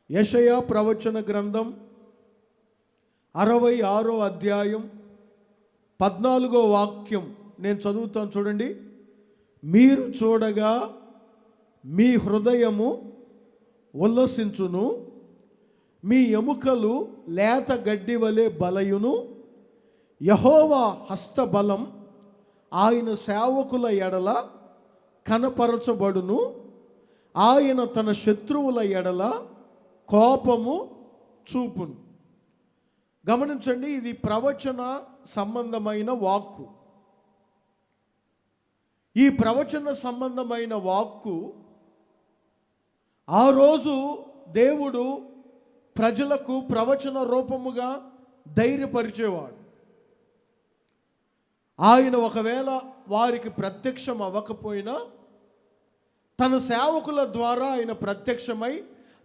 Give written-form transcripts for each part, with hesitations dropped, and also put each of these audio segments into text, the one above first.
యెషయా ప్రవచన గ్రంథం 66వ అధ్యాయం 14వ వాక్యం నేను చదువుతాను చూడండి. మీరు చూడగా మీ హృదయము ఉల్లసించును, మీ ఎముకలు లేత గడ్డి వలె బలయును. యెహోవా హస్తబలం ఆయన సేవకుల ఎడల కనపరచబడును. ఆయన తన శత్రువుల ఎడల కోపము చూపును. గమనించండి, ఇది ప్రవచన సంబంధమైన వాక్కు. ఈ ప్రవచన సంబంధమైన వాక్కు ఆ రోజు దేవుడు ప్రజలకు ప్రవచన రూపముగా ధైర్యపరిచేవాడు. ఆయన ఒకవేళ వారికి ప్రత్యక్షం అవ్వకపోయినా తన సేవకుల ద్వారా ఆయన ప్రత్యక్షమై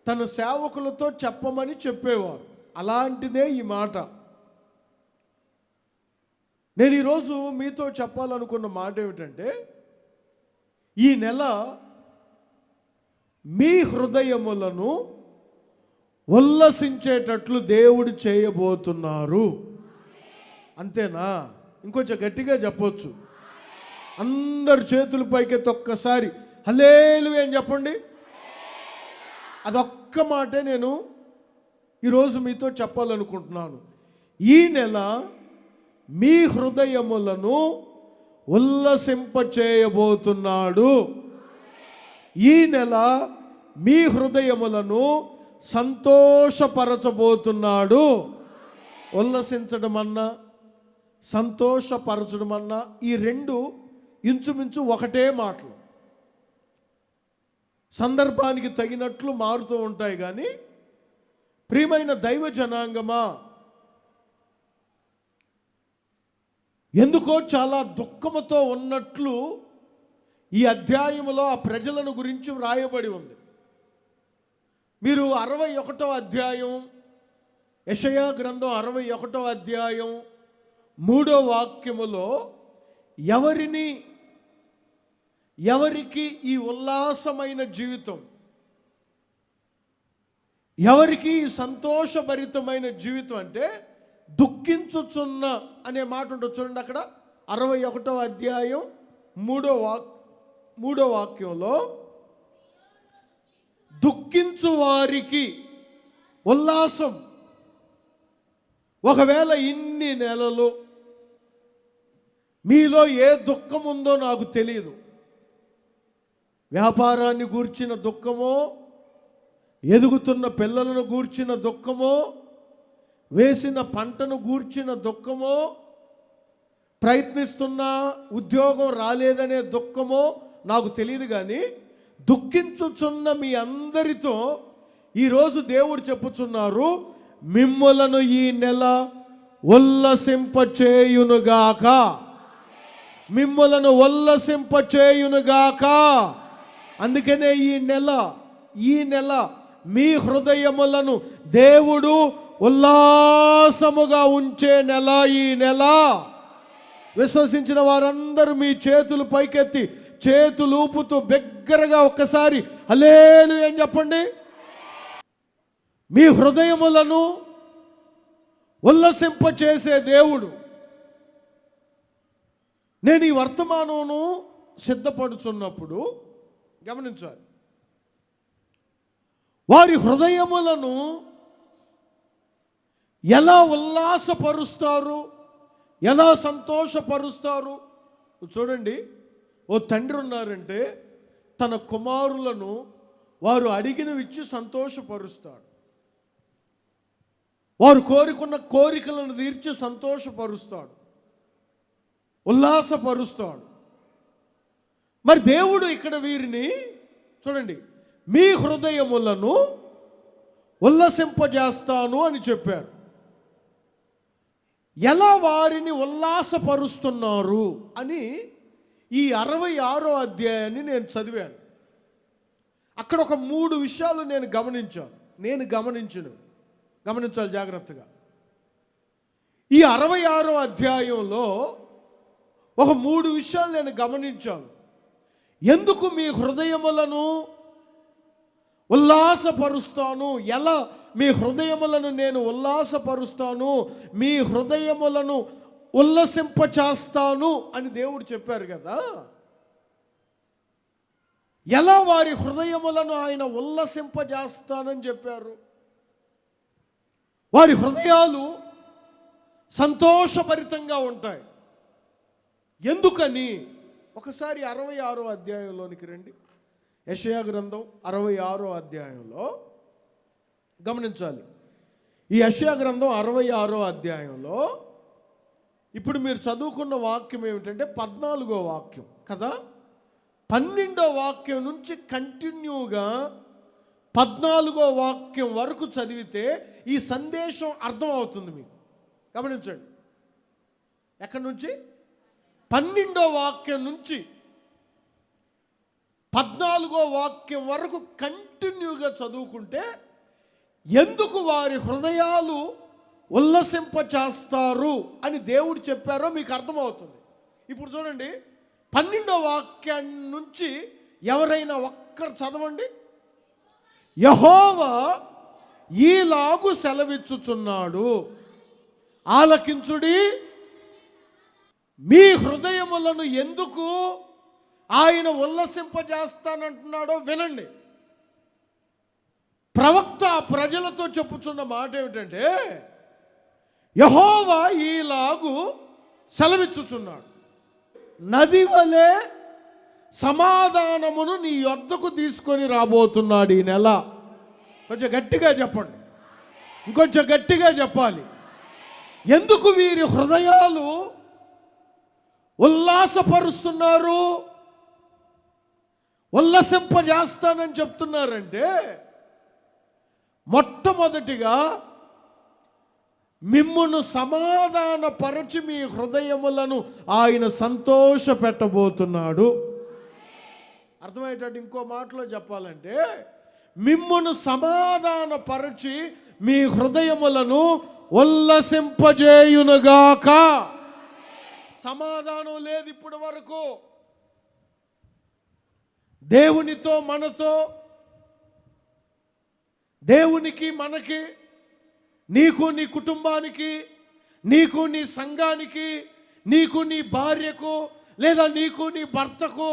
తన సేవకులతో చెప్పమని చెప్పేవారు. అలాంటిదే ఈ మాట. నేను ఈరోజు మీతో చెప్పాలనుకున్న మాట ఏమిటంటే, ఈ నెల మీ హృదయములను ఉల్లసించేటట్లు దేవుడు చేయబోతున్నారు. అంతేనా? ఇంకొంచెం గట్టిగా చెప్పొచ్చు. అందరు చేతుల పైకెత్తి ఒక్కసారి హల్లెలూయా అని చెప్పండి. అదొక్క మాటే నేను ఈరోజు మీతో చెప్పాలనుకుంటున్నాను. ఈ నెల మీ హృదయములను ఉల్లసింపచేయబోతున్నాడు. ఈ నెల మీ హృదయములను సంతోషపరచబోతున్నాడు. ఉల్లసించడం అన్నా సంతోషపరచడం అన్నా ఈ రెండు ఇంచుమించు ఒకటే మాటలు. సందర్భానికి తగినట్లు మారుతూ ఉంటాయి. కానీ ప్రియమైన దైవ జనాంగమా, ఎందుకో చాలా దుఃఖముతో ఉన్నట్లు ఈ అధ్యాయములో ఆ ప్రజలను గురించి వ్రాయబడి ఉంది. మీరు 61వ అధ్యాయం, యెషయా గ్రంథం 61వ అధ్యాయం 3వ వాక్యములో ఎవరికి ఈ ఉల్లాసమైన జీవితం, ఎవరికి ఈ సంతోషభరితమైన జీవితం అంటే దుఃఖించుచున్న అనే మాట ఉంటుంది చూడండి. అక్కడ 61వ అధ్యాయం 3వ వాక్యంలో దుఃఖించు వారికి ఉల్లాసం. ఒకవేళ ఇన్ని నెలలు మీలో ఏ దుఃఖం ఉందో నాకు తెలియదు. వ్యాపారాన్ని గూర్చిన దుఃఖమో, ఎదుగుతున్న పిల్లలను గూర్చిన దుఃఖమో, వేసిన పంటను గూర్చిన దుఃఖమో, ప్రయత్నిస్తున్న ఉద్యోగం రాలేదనే దుఃఖమో నాకు తెలియదు. కానీ దుఃఖించుచున్న మీ అందరితో ఈరోజు దేవుడు చెప్పుచున్నారు, మిమ్ములను ఈ నెల ఉల్లసింపచేయునుగాక, మిమ్ములను ఉల్లసింపచేయునుగాక. అందుకనే ఈ నెల మీ హృదయములను దేవుడు ఉల్లాసముగా ఉంచే నెల. ఈ నెల విశ్వసించిన వారందరూ మీ చేతులు పైకెత్తి చేతులు ఊపుతూ బిగ్గరగా ఒక్కసారి హల్లెలూయా అని చెప్పండి. మీ హృదయములను ఉల్లసింపచేసే దేవుడు. నేను ఈ వర్తమానమును సిద్ధపడుచున్నప్పుడు గమనించాలి, వారి హృదయములను ఎలా ఉల్లాసపరుస్తారు, ఎలా సంతోషపరుస్తారు. చూడండి, ఓ తండ్రి ఉన్నారంటే తన కుమారులను వారు అడిగినవిచ్చి సంతోషపరుస్తాడు. వారు కోరుకున్న కోరికలను తీర్చి సంతోషపరుస్తాడు, ఉల్లాసపరుస్తాడు. మరి దేవుడు ఇక్కడ వీరిని చూడండి, మీ హృదయములను ఉల్లసింపజేస్తాను అని చెప్పారు. ఎలా వారిని ఉల్లాసపరుస్తున్నారు అని ఈ 66వ అధ్యాయాన్ని నేను చదివాను. అక్కడ ఒక 3 విషయాలు నేను గమనించాలి జాగ్రత్తగా. ఈ 66వ అధ్యాయంలో ఒక 3 విషయాలు నేను గమనించాను. ఎందుకు మీ హృదయములను ఉల్లాసపరుస్తాను. ఎలా? మీ హృదయములను నేను ఉల్లాసపరుస్తాను, మీ హృదయములను ఉల్లసింపచేస్తాను అని దేవుడు చెప్పారు కదా. ఎలా వారి హృదయములను ఆయన ఉల్లసింపజేస్తానని చెప్పారు? వారి హృదయాలు సంతోషభరితంగా ఉంటాయి. ఎందుకని? ఒకసారి 66వ అధ్యాయంలోనికి రండి. యెషయా గ్రంథం 66వ అధ్యాయంలో గమనించాలి. ఈ యెషయా గ్రంథం 66వ అధ్యాయంలో ఇప్పుడు మీరు చదువుకున్న వాక్యం ఏమిటంటే 14వ వాక్యం కదా. 12వ వాక్యం నుంచి కంటిన్యూగా 14వ వాక్యం వరకు చదివితే ఈ సందేశం అర్థమవుతుంది మీకు. గమనించండి. ఎక్కడి నుంచి? 12వ వాక్యం నుంచి 14వ వాక్యం వరకు కంటిన్యూగా చదువుకుంటే ఎందుకు వారి హృదయాలు ఉల్లసింపచేస్తారు అని దేవుడు చెప్పారో మీకు అర్థమవుతుంది. ఇప్పుడు చూడండి, 12వ వాక్యం నుంచి ఎవరైనా ఒక్కరు చదవండి. యెహోవా ఈలాగు సెలవిచ్చుచున్నాడు, ఆలకించుడి. మీ హృదయములను ఎందుకు ఆయన ఉల్లసింపజేస్తానంటున్నాడో వినండి. ప్రవక్త ప్రజలతో చెప్పుచున్న మాట ఏమిటంటే, యెహోవా ఈలాగు సెలవిచ్చుచున్నాడు, నది వలె సమాధానమును నీ యొద్దకు తీసుకొని రాబోతున్నాడు ఈ నెల. కొంచెం గట్టిగా చెప్పండి, ఇంకొంచెం గట్టిగా చెప్పాలి. ఎందుకు వీరి హృదయాలు ఉల్లాసపరుస్తున్నారు, ఉల్లసింపజేస్తానని చెప్తున్నారంటే, మొట్టమొదటిగా మిమ్మును సమాధానపరచి మీ హృదయములను ఆయన సంతోష పెట్టబోతున్నాడు. అర్థమయ్యేటట్టు ఇంకో మాటలో చెప్పాలంటే, మిమ్మును సమాధానపరచి మీ హృదయములను ఉల్లసింపజేయునుగాక. సమాధానం లేదు ఇప్పటి వరకు. దేవునితో మనతో, దేవునికి మనకి, నీకు నీ కుటుంబానికి, నీకు నీ సంఘానికి, నీకు నీ భార్యకు, లేదా నీకు నీ భర్తకు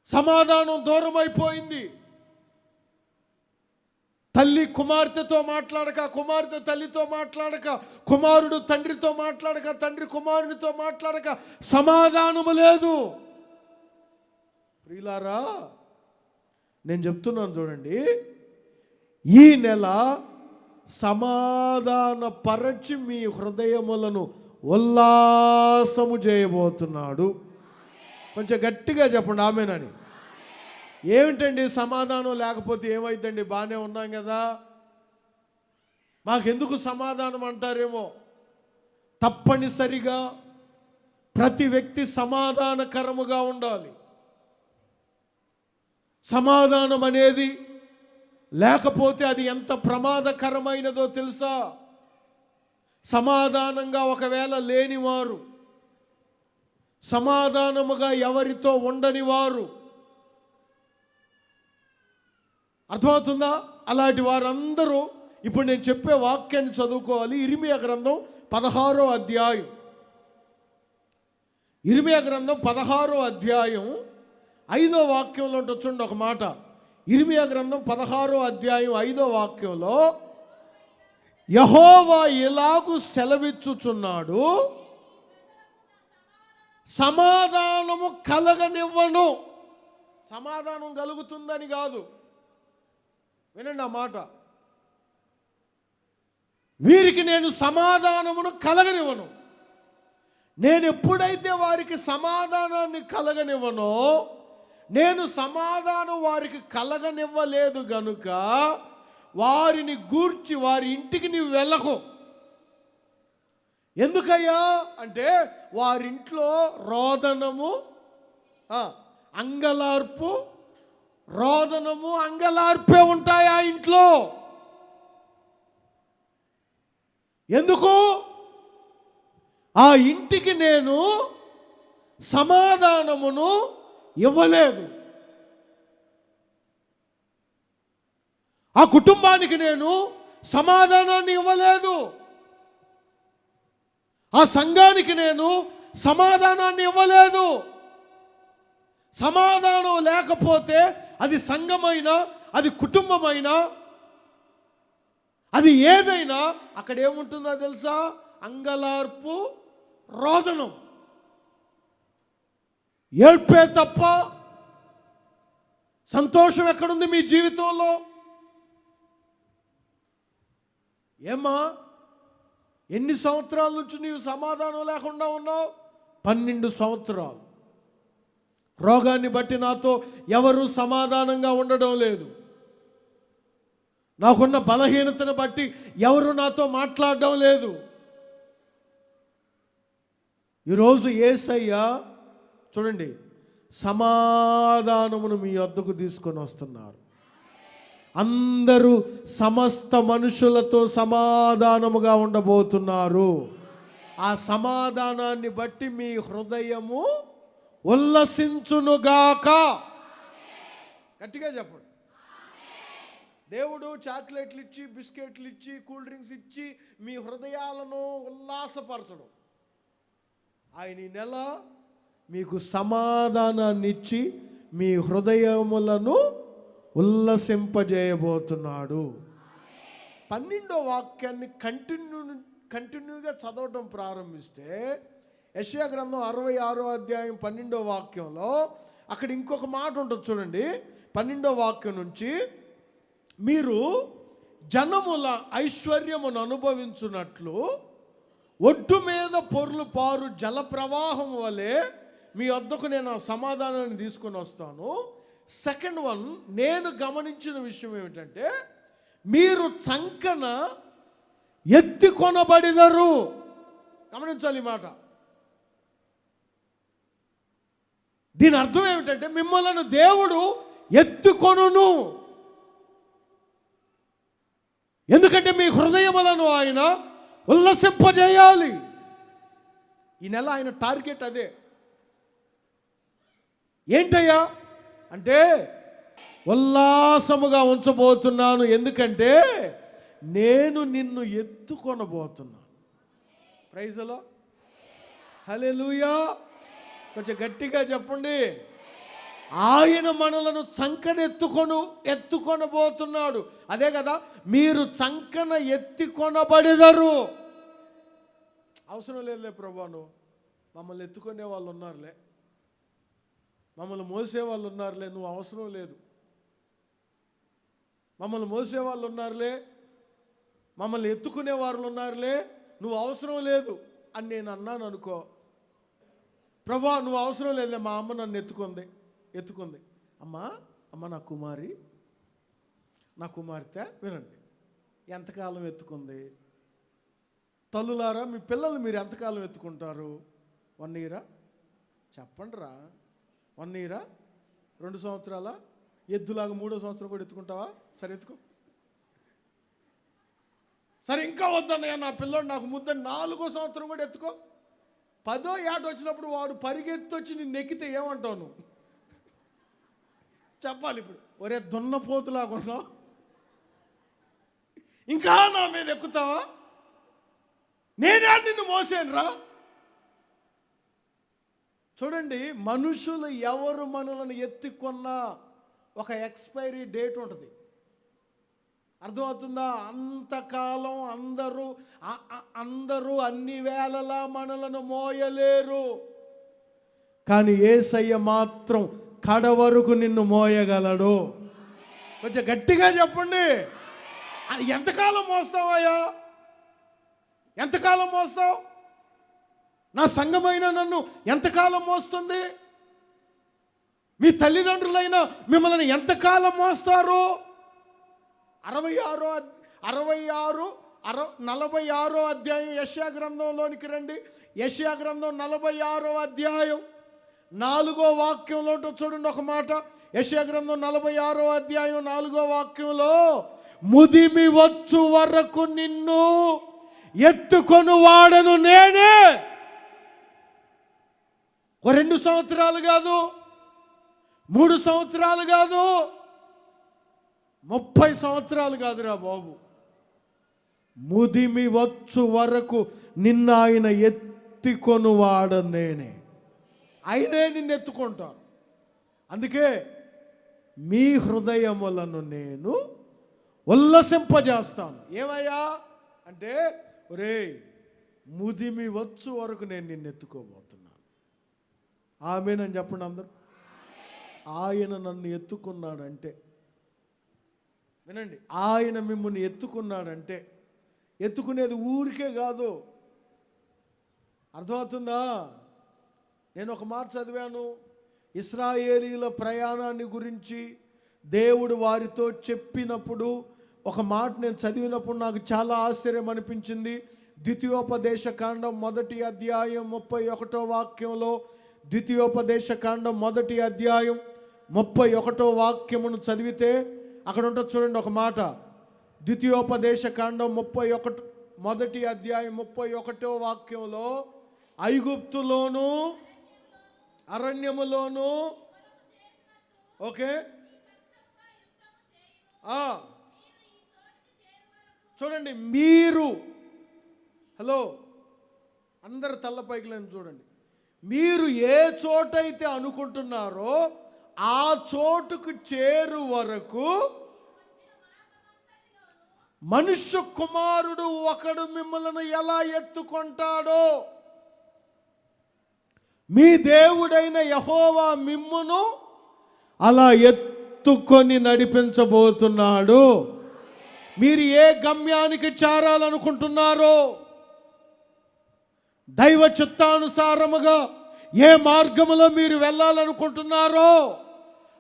సమాధానం దూరం అయిపోయింది. తల్లి కుమార్తెతో మాట్లాడక, కుమార్తె తల్లితో మాట్లాడక, కుమారుడు తండ్రితో మాట్లాడక, తండ్రి కుమారునితో మాట్లాడక సమాధానము లేదు. ప్రియులారా, నేను చెప్తున్నాను చూడండి, ఈ నెల సమాధాన పరచి మీ హృదయములను ఉల్లాసము చేయబోతున్నాడు. కొంచెం గట్టిగా చెప్పండి ఆమేనని. ఏమిటండి సమాధానం లేకపోతే ఏమైందండి? బాగానే ఉన్నాం కదా, మాకెందుకు సమాధానం అంటారేమో. తప్పనిసరిగా ప్రతి వ్యక్తి సమాధానకరముగా ఉండాలి. సమాధానం అనేది లేకపోతే అది ఎంత ప్రమాదకరమైనదో తెలుసా? సమాధానంగా ఒకవేళ లేనివారు, సమాధానముగా ఎవరితో ఉండని వారు, అర్థమవుతుందా? అలాంటి వారందరూ ఇప్పుడు నేను చెప్పే వాక్యాన్ని చదువుకోవాలి. ఇర్మియా గ్రంథం 16వ అధ్యాయం, ఇర్మియా గ్రంథం 16వ అధ్యాయం 5వ వాక్యంలో ఉంటుంది చూడండి ఒక మాట. ఇర్మియా గ్రంథం 16వ అధ్యాయం 5వ వాక్యంలో, యెహోవా ఇలాగు సెలవిచ్చుచున్నాడు, సమాధానము కలగనివ్వను. సమాధానం కలుగుతుందని కాదు, వినండి ఆ మాట. వీరికి నేను సమాధానమును కలగనివ్వను. నేను ఎప్పుడైతే వారికి సమాధానాన్ని కలగనివ్వనో, నేను సమాధానం వారికి కలగనివ్వలేదు గనుక వారిని గూర్చి వారి ఇంటికి నీవు వెళ్ళకు. ఎందుకయ్యా అంటే, వారింట్లో రోదనము, అంగలార్పు, రోదనము అంగలార్పే ఉంటాయి ఆ ఇంట్లో. ఎందుకు? ఆ ఇంటికి నేను సమాధానమును ఇవ్వలేదు. ఆ కుటుంబానికి నేను సమాధానాన్ని ఇవ్వలేదు. ఆ సంఘానికి నేను సమాధానాన్ని ఇవ్వలేదు. సమాధానం లేకపోతే అది సంఘమైనా, అది కుటుంబమైనా, అది ఏదైనా అక్కడ ఏముంటుందో తెలుసా? అంగలార్పు, రోదనం, ఏడ్పే తప్ప సంతోషం ఎక్కడుంది మీ జీవితంలో? ఏమ్మా, ఎన్ని సంవత్సరాల నుంచి నీవు సమాధానం లేకుండా ఉన్నావు? 12 సంవత్సరాలు. రోగాన్ని బట్టి నాతో ఎవరు సమాధానంగా ఉండడం లేదు. నాకున్న బలహీనతను బట్టి ఎవరు నాతో మాట్లాడడం లేదు. ఈరోజు యేసయ్య చూడండి, సమాధానమును మీ వద్దకు తీసుకొని వస్తున్నారు. అందరూ సమస్త మనుషులతో సమాధానముగా ఉండబోతున్నారు. ఆ సమాధానాన్ని బట్టి మీ హృదయము ఉల్లసించునుగాక. గట్టిగా చెప్పండి. దేవుడు చాక్లెట్లు ఇచ్చి, బిస్కెట్లు ఇచ్చి, కూల్ డ్రింక్స్ ఇచ్చి మీ హృదయాలను ఉల్లాసపరచడం. ఆయన ఈ నెల మీకు సమాధానాన్ని ఇచ్చి మీ హృదయములను ఉల్లసింపజేయబోతున్నాడు. 12వ వాక్యాన్ని కంటిన్యూగా చదవటం ప్రారంభిస్తే, యెషయా గ్రంథం 66వ అధ్యాయం 12వ వాక్యంలో అక్కడ ఇంకొక మాట ఉంటుంది చూడండి. 12వ వాక్యం నుంచి, మీరు జనముల ఐశ్వర్యమును అనుభవించున్నట్లు ఒడ్డు మీద పొర్లు పారు జల ప్రవాహం వలె మీ వద్దకు నేను ఆ సమాధానాన్ని తీసుకొని వస్తాను. సెకండ్ వన్, నేను గమనించిన విషయం ఏమిటంటే, మీరు చంకన ఎత్తి కొనబడినరు. గమనించాలి ఈ మాట. దీని అర్థం ఏమిటంటే, మిమ్మల్ని దేవుడు ఎత్తుకొనును. ఎందుకంటే మీ హృదయములను ఆయన ఉల్లసింపజేయాలి. ఈ నెల ఆయన టార్గెట్ అదే. ఏంటయ్యా అంటే, ఉల్లాసముగా ఉంచబోతున్నాను, ఎందుకంటే నేను నిన్ను ఎత్తుకొనబోతున్నాను. ప్రైజ్ లో హల్లెలూయా. కొంచెం గట్టిగా చెప్పండి. ఆయన మనలను చంకన ఎత్తుకొనబోతున్నాడు. అదే కదా, మీరు చంకన ఎత్తికొనబడినరు. అవసరం లేదులే ప్రభువాను, మమ్మల్ని ఎత్తుకునే వాళ్ళు ఉన్నారులే, మమ్మల్ని మోసే వాళ్ళు ఉన్నారులే, నువ్వు అవసరం లేదు. మమ్మల్ని మోసే వాళ్ళు ఉన్నారులే, మమ్మల్ని ఎత్తుకునే వాళ్ళు ఉన్నారులే, నువ్వు అవసరం లేదు అని నేను అన్నాను అనుకో, ప్రభా నువ్వు అవసరం లేదులే, మా అమ్మ నన్ను ఎత్తుకుంది. అమ్మ నా కుమార్తె వినండి, ఎంతకాలం ఎత్తుకుంది? తల్లులారా, మీ పిల్లలు మీరు ఎంతకాలం ఎత్తుకుంటారు? 1 ఇయరా? చెప్పండి రా. 1 ఇయరా? 2 సంవత్సరాలా? ఎద్దులాగా 3వ సంవత్సరం కూడా ఎత్తుకుంటావా? సరే ఎత్తుకో. సరే ఇంకా వద్దన్నయ్య, నా పిల్లోడు నాకు ముద్ద 4వ సంవత్సరం కూడా ఎత్తుకో. 10వ ఏట వచ్చినప్పుడు వాడు పరిగెత్తొచ్చి నిన్ను ఎక్కితే ఏమంటావు నువ్వు? చెప్పాలి. ఇప్పుడు ఒరే దున్నపోతులాగా ఉన్నావు, ఇంకా నా మీద ఎక్కుతావా? నేనే నిన్ను మోసాను రా. చూడండి, మనుషులు ఎవరు మనలను ఎత్తుకున్నా ఒక ఎక్స్పైరీ డేట్ ఉంటుంది. అర్థమవుతుందా? అంతకాలం అందరూ అన్ని వేళలా మనలను మోయలేరు. కానీ యేసయ్య మాత్రం కడవరకు నిన్ను మోయగలడు. కొంచెం గట్టిగా చెప్పండి. ఎంతకాలం మోస్తావయ్యా? ఎంతకాలం మోస్తావు? నా సంఘమైన నన్ను ఎంతకాలం మోస్తుంది? మీ తల్లిదండ్రులైనా మిమ్మల్ని ఎంతకాలం మోస్తారు? 46వ అధ్యాయం యెషయా గ్రంథంలోనికి రండి. యెషయా గ్రంథం 46వ అధ్యాయం 4వ వాక్యంలో చూడండి ఒక మాట. యెషయా గ్రంథం 46వ అధ్యాయం 4వ వాక్యంలో, ముదిమి వచ్చు వరకు నిన్ను ఎత్తుకొని వాడను నేనే. 2 సంవత్సరాలు కాదు, 3 సంవత్సరాలు కాదు, 30 సంవత్సరాలు కాదురా బాబు, ముదిమి వచ్చు వరకు నిన్ను ఆయన ఎత్తికొనువాడ నేనే. ఆయనే నిన్ను ఎత్తుకుంటాను. అందుకే మీ హృదయములను నేను ఉల్లసింపజేస్తాను. ఏమయ్యా అంటే, ఒరేయ్ ముదిమి వచ్చు వరకు నేను నిన్ను ఎత్తుకోబోతున్నాను. ఆమేనని చెప్పండి అందరూ. ఆయన నన్ను ఎత్తుకున్నాడంటే, వినండి, ఆయన మిమ్మల్ని ఎత్తుకున్నాడంటే, ఎత్తుకునేది ఊరికే కాదు. అర్థమవుతుందా? నేను ఒక మాట చదివాను, ఇశ్రాయేలీల ప్రయాణాన్ని గురించి దేవుడు వారితో చెప్పినప్పుడు ఒక మాట నేను చదివినప్పుడు నాకు చాలా ఆశ్చర్యం అనిపించింది. ద్వితీయోపదేశ కాండం 1వ అధ్యాయం 31వ వాక్యంలో, ద్వితీయోపదేశ కాండం 1వ అధ్యాయం 31వ వాక్యమును చదివితే అక్కడ ఉంటుంది చూడండి ఒక మాట. ద్వితీయోపదేశ కాండం 1వ అధ్యాయం 31వ వాక్యంలో, ఐగుప్తులోను అరణ్యములోను, ఓకే, చూడండి, మీరు, హలో అందరు తల్లపైకి లేని చూడండి, మీరు ఏ చోటైతే అనుకుంటున్నారో ఆ చోటుకు చేరు వరకు మనుష్య కుమారుడు ఒకడు మిమ్మల్ని ఎలా ఎత్తుకుంటాడో మీ దేవుడైన యెహోవా మిమ్మును అలా ఎత్తుకొని నడిపించబోతున్నాడు. మీరు ఏ గమ్యానికి చేరాలనుకుంటున్నారో, దైవ చిత్తానుసారముగా ఏ మార్గములో మీరు వెళ్ళాలనుకుంటున్నారో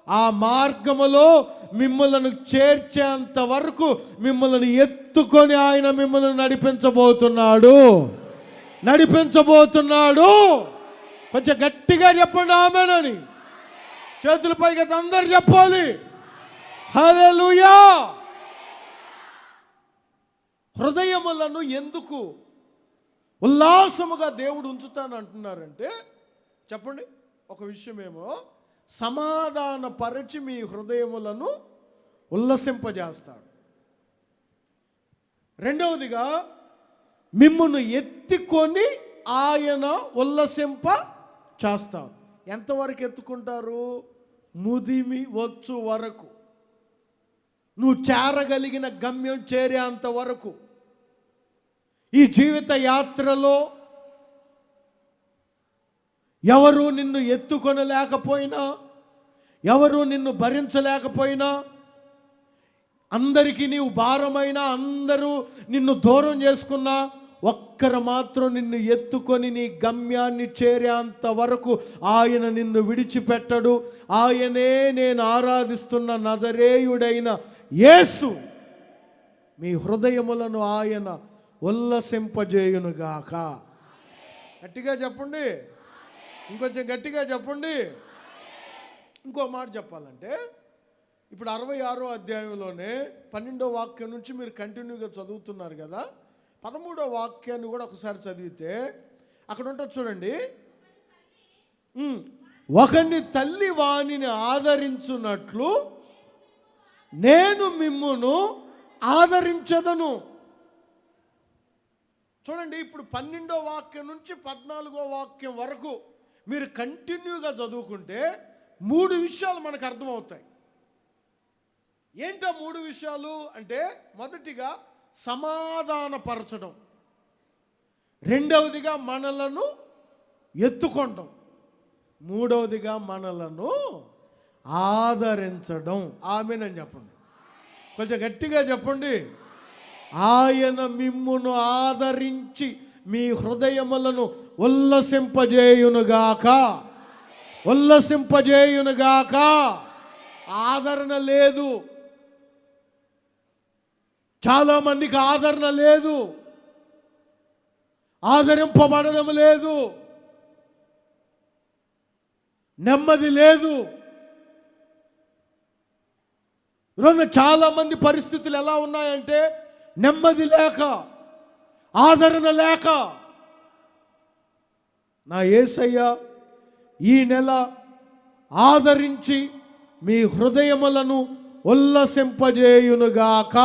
ఆ మార్గములో మిమ్మల్ని చేర్చేంత వరకు మిమ్మల్ని ఎత్తుకొని ఆయన మిమ్మల్ని నడిపించబోతున్నాడు. కొంచెం గట్టిగా చెప్పండి ఆమేనని. చేతుల పైకి అందరు చెప్పాలి హల్లెలూయా. హృదయములను ఎందుకు ఉల్లాసముగా దేవుడు ఉంచుతాను అంటున్నారంటే, చెప్పండి, ఒక విషయమేమో సమాధానపరచి మీ హృదయములను ఉల్లసింపజేస్తాడు. రెండవదిగా మిమ్మును ఎత్తుకొని ఆయన ఉల్లసింప చేస్తాడు. ఎంతవరకు ఎత్తుకుంటారు? ముదిమి వచ్చు వరకు, నువ్వు చేరగలిగిన గమ్యం చేరేంత వరకు. ఈ జీవిత యాత్రలో ఎవరు నిన్ను ఎత్తుకొనలేకపోయినా, ఎవరు నిన్ను భరించలేకపోయినా, అందరికీ నీవు భారమైనా, అందరూ నిన్ను దూరం చేసుకున్నా, ఒక్కరు మాత్రం నిన్ను ఎత్తుకొని నీ గమ్యాన్ని చేరేంత వరకు ఆయన నిన్ను విడిచిపెట్టడు. ఆయనే నేను ఆరాధిస్తున్న నజరేయుడైన యేసు. మీ హృదయములను ఆయన ఉల్లసింపజేయునుగాక. గట్టిగా చెప్పండి, ఇంకొంచెం గట్టిగా చెప్పండి. ఇంకో మాట చెప్పాలంటే, ఇప్పుడు 66వ అధ్యాయంలోనే 12వ వాక్యం నుంచి మీరు కంటిన్యూగా చదువుతున్నారు కదా, 13వ వాక్యాన్ని కూడా ఒకసారి చదివితే అక్కడ ఉంటుంది చూడండి. ఒకని తల్లి వానిని ఆదరించున్నట్లు నేను మిమ్మును ఆదరించదను. చూడండి, ఇప్పుడు 12వ వాక్యం నుంచి 14వ వాక్యం వరకు మీరు కంటిన్యూగా చదువుకుంటే 3 విషయాలు మనకు అర్థమవుతాయి. ఏంటో 3 విషయాలు అంటే, మొదటిగా సమాధానపరచడం, రెండవదిగా మనలను ఎత్తుకోవడం, మూడవదిగా మనలను ఆదరించడం. ఆమేనని చెప్పండి, కొంచెం గట్టిగా చెప్పండి. ఆయన మిమ్మును ఆదరించి మీ హృదయములను ఉల్లసింపజేయునుగాక. ఆదరణ లేదు, చాలామందికి ఆదరణ లేదు, ఆదరింపబడడం లేదు, నెమ్మది లేదు. ఈరోజు చాలామంది పరిస్థితులు ఎలా ఉన్నాయంటే, నెమ్మది లేక, ఆదరణ లేక. నా యేసయ్య ఈ నెల ఆదరించి మీ హృదయములను ఉల్లసింపజేయునుగాక.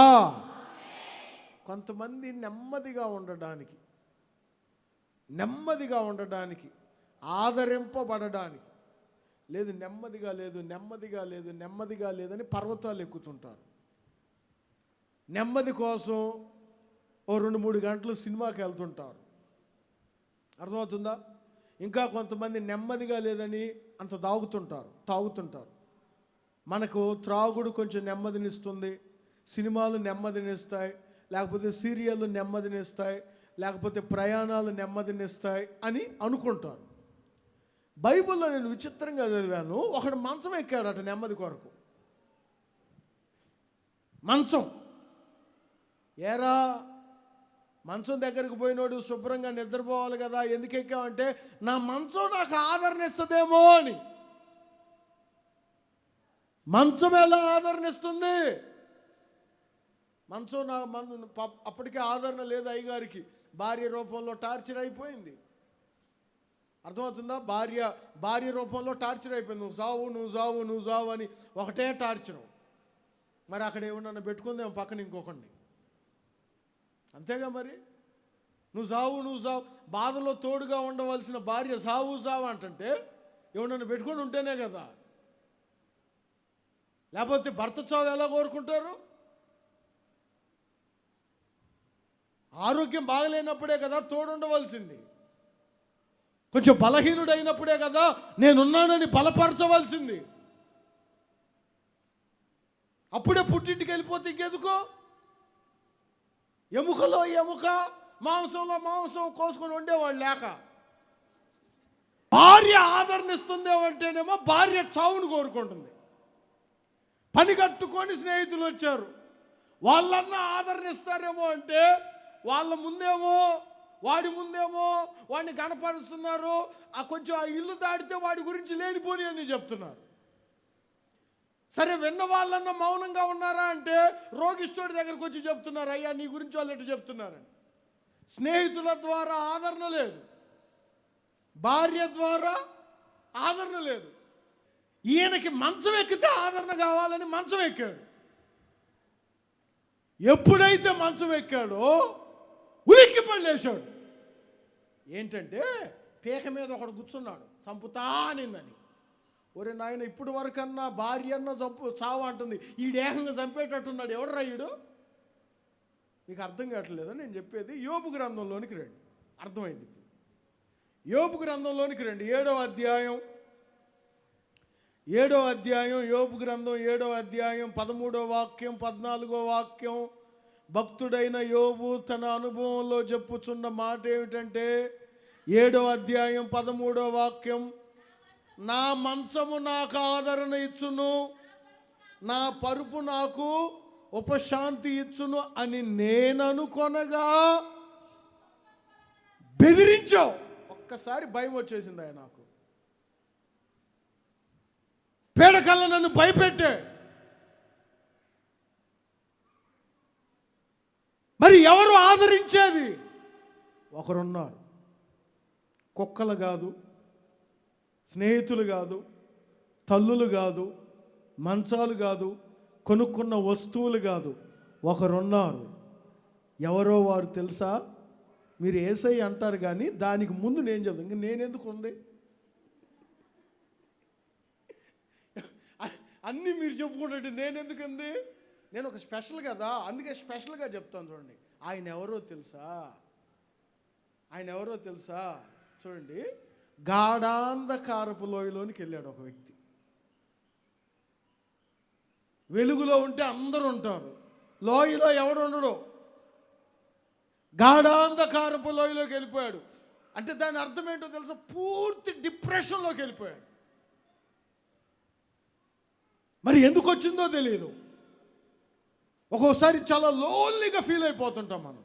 కొంతమంది నెమ్మదిగా ఉండడానికి ఆదరింపబడడానికి నెమ్మదిగా లేదని పర్వతాలు ఎక్కుతుంటారు. నెమ్మది కోసం ఓ 2-3 గంటలు సినిమాకి వెళ్తుంటారు. అర్థమవుతుందా? ఇంకా కొంతమంది నెమ్మదిగా లేదని అంత తాగుతుంటారు. మనకు త్రాగుడు కొంచెం నెమ్మదినిస్తుంది, సినిమాలు నెమ్మదినిస్తాయి, లేకపోతే సీరియళ్ళు నెమ్మదినిస్తాయి, లేకపోతే ప్రయాణాలు నెమ్మదినిస్తాయి అని అనుకుంటారు. బైబిల్లో నేను విచిత్రంగా చదివాను, ఒకడు మంచం ఎక్కాడట నెమ్మది కొరకు. మంచం ఏరా, మంచం దగ్గరికి పోయినోడు శుభ్రంగా నిద్రపోవాలి కదా, ఎందుకు ఎక్కావంటే నా మంచం నాకు ఆదరణ ఇస్తుందేమో అని. మంచం ఎలా ఆదరణ ఇస్తుంది? మంచం అప్పటికే ఆదరణ లేదు అయ్యగారికి, భార్య రూపంలో టార్చర్ అయిపోయింది. అర్థమవుతుందా? భార్య రూపంలో టార్చర్ అయిపోయింది. నువ్వు సావు అని ఒకటే టార్చరు. మరి అక్కడ ఏమన్నా పెట్టుకుందేమో పక్కన ఇంకొకడిని, అంతేగా మరి. నువ్వు సావు బాధలో తోడుగా ఉండవలసిన భార్య సావు అంటుంటే ఏమన్నా పెట్టుకొని ఉంటేనే కదా. లేకపోతే భర్త చావు ఎలా కోరుకుంటారు? ఆరోగ్యం బాగలేనప్పుడే కదా తోడుండవలసింది. కొంచెం బలహీనుడైనప్పుడే కదా నేనున్నానని బలపరచవలసింది. అప్పుడే పుట్టింటికి వెళ్ళిపోతే ఇంకెందుకో? ఎముకలో ఎముక, మాంసంలో మాంసం కోసుకొని ఉండేవాళ్ళు లేక భార్య ఆదరణిస్తుందేమంటేనేమో భార్య చావును కోరుకుంటుంది. పని కట్టుకొని స్నేహితులు వచ్చారు, వాళ్ళన్నా ఆదరణిస్తారేమో అంటే వాడి ముందేమో వాడిని కనపరుస్తున్నారు. కొంచెం ఆ ఇల్లు దాటితే వాడి గురించి లేనిపోని అని చెప్తున్నారు. సరే, విన్న వాళ్ళన్నా మౌనంగా ఉన్నారా అంటే రోగిష్ఠుడి దగ్గరకు వచ్చి చెప్తున్నారు, అయ్యా నీ గురించి వాళ్ళు ఎట్టు చెప్తున్నారని. స్నేహితుల ద్వారా ఆదరణ లేదు, భార్య ద్వారా ఆదరణ లేదు. ఈయనకి మంచం ఎక్కితే ఆదరణ కావాలని మంచం ఎక్కాడు. ఎప్పుడైతే మంచం ఎక్కాడో ఉలిక్కి పడలేశాడు. ఏంటంటే పీక మీద ఒకడు కూర్చున్నాడు, చంపుతా నిన్నని. ఒరే నాయన, ఇప్పుడు వరకన్నా భార్య అన్న చావు అంటుంది, ఈ దేహంగా చంపేటట్టున్నాడు. ఎవడు రాయుడు? మీకు అర్థం కావట్లేదా నేను చెప్పేది? యోబు గ్రంథంలోనికి రండి, అర్థమైంది. యోబు గ్రంథంలోనికి రండి, 7వ అధ్యాయం యోబు గ్రంథం 7వ అధ్యాయం 13వ వాక్యం 14వ వాక్యం. భక్తుడైన యోబు తన అనుభవంలో చెప్పుచున్న మాట ఏమిటంటే 7వ అధ్యాయం 13వ వాక్యం, నా మంచము నాకు ఆదరణ ఇచ్చును, నా పరుపు నాకు ఉపశాంతి ఇచ్చును అని నేననుకొనగా బెదిరించావు. ఒక్కసారి భయం వచ్చేసింది ఆయన నాకు. పేడకల్ల నన్ను భయపెట్టే. మరి ఎవరు ఆదరించేది? ఒకరున్నారు. కుక్కలు కాదు, స్నేహితులు కాదు, తల్లులు కాదు, మంచాలు కాదు, కొనుక్కున్న వస్తువులు కాదు. ఒకరున్నారు. ఎవరో వారు తెలుసా? మీరు యేసయ్య అంటారు కానీ దానికి ముందు నేను చెప్తాను. ఇంక నేనెందుకు ఉంది? అన్నీ మీరు చెప్పుకుంటే నేనెందుకు ఉంది? నేను ఒక స్పెషల్ కదా, అందుకే స్పెషల్గా చెప్తాను. చూడండి, ఆయన ఎవరో తెలుసా? చూడండి, గాఢాంధకారపు లోయలోనికి వెళ్ళాడు ఒక వ్యక్తి. వెలుగులో ఉంటే అందరూ ఉంటారు, లోయలో ఎవడు ఉండడు. గాఢాంధకారపు లోయలోకి వెళ్ళిపోయాడు. అంటే దాని అర్థం ఏంటో తెలుసా? పూర్తి డిప్రెషన్లోకి వెళ్ళిపోయాడు. మరి ఎందుకు వచ్చిందో తెలియదు. ఒక్కోసారి చాలా లోన్లీగా ఫీల్ అయిపోతుంటాం మనం,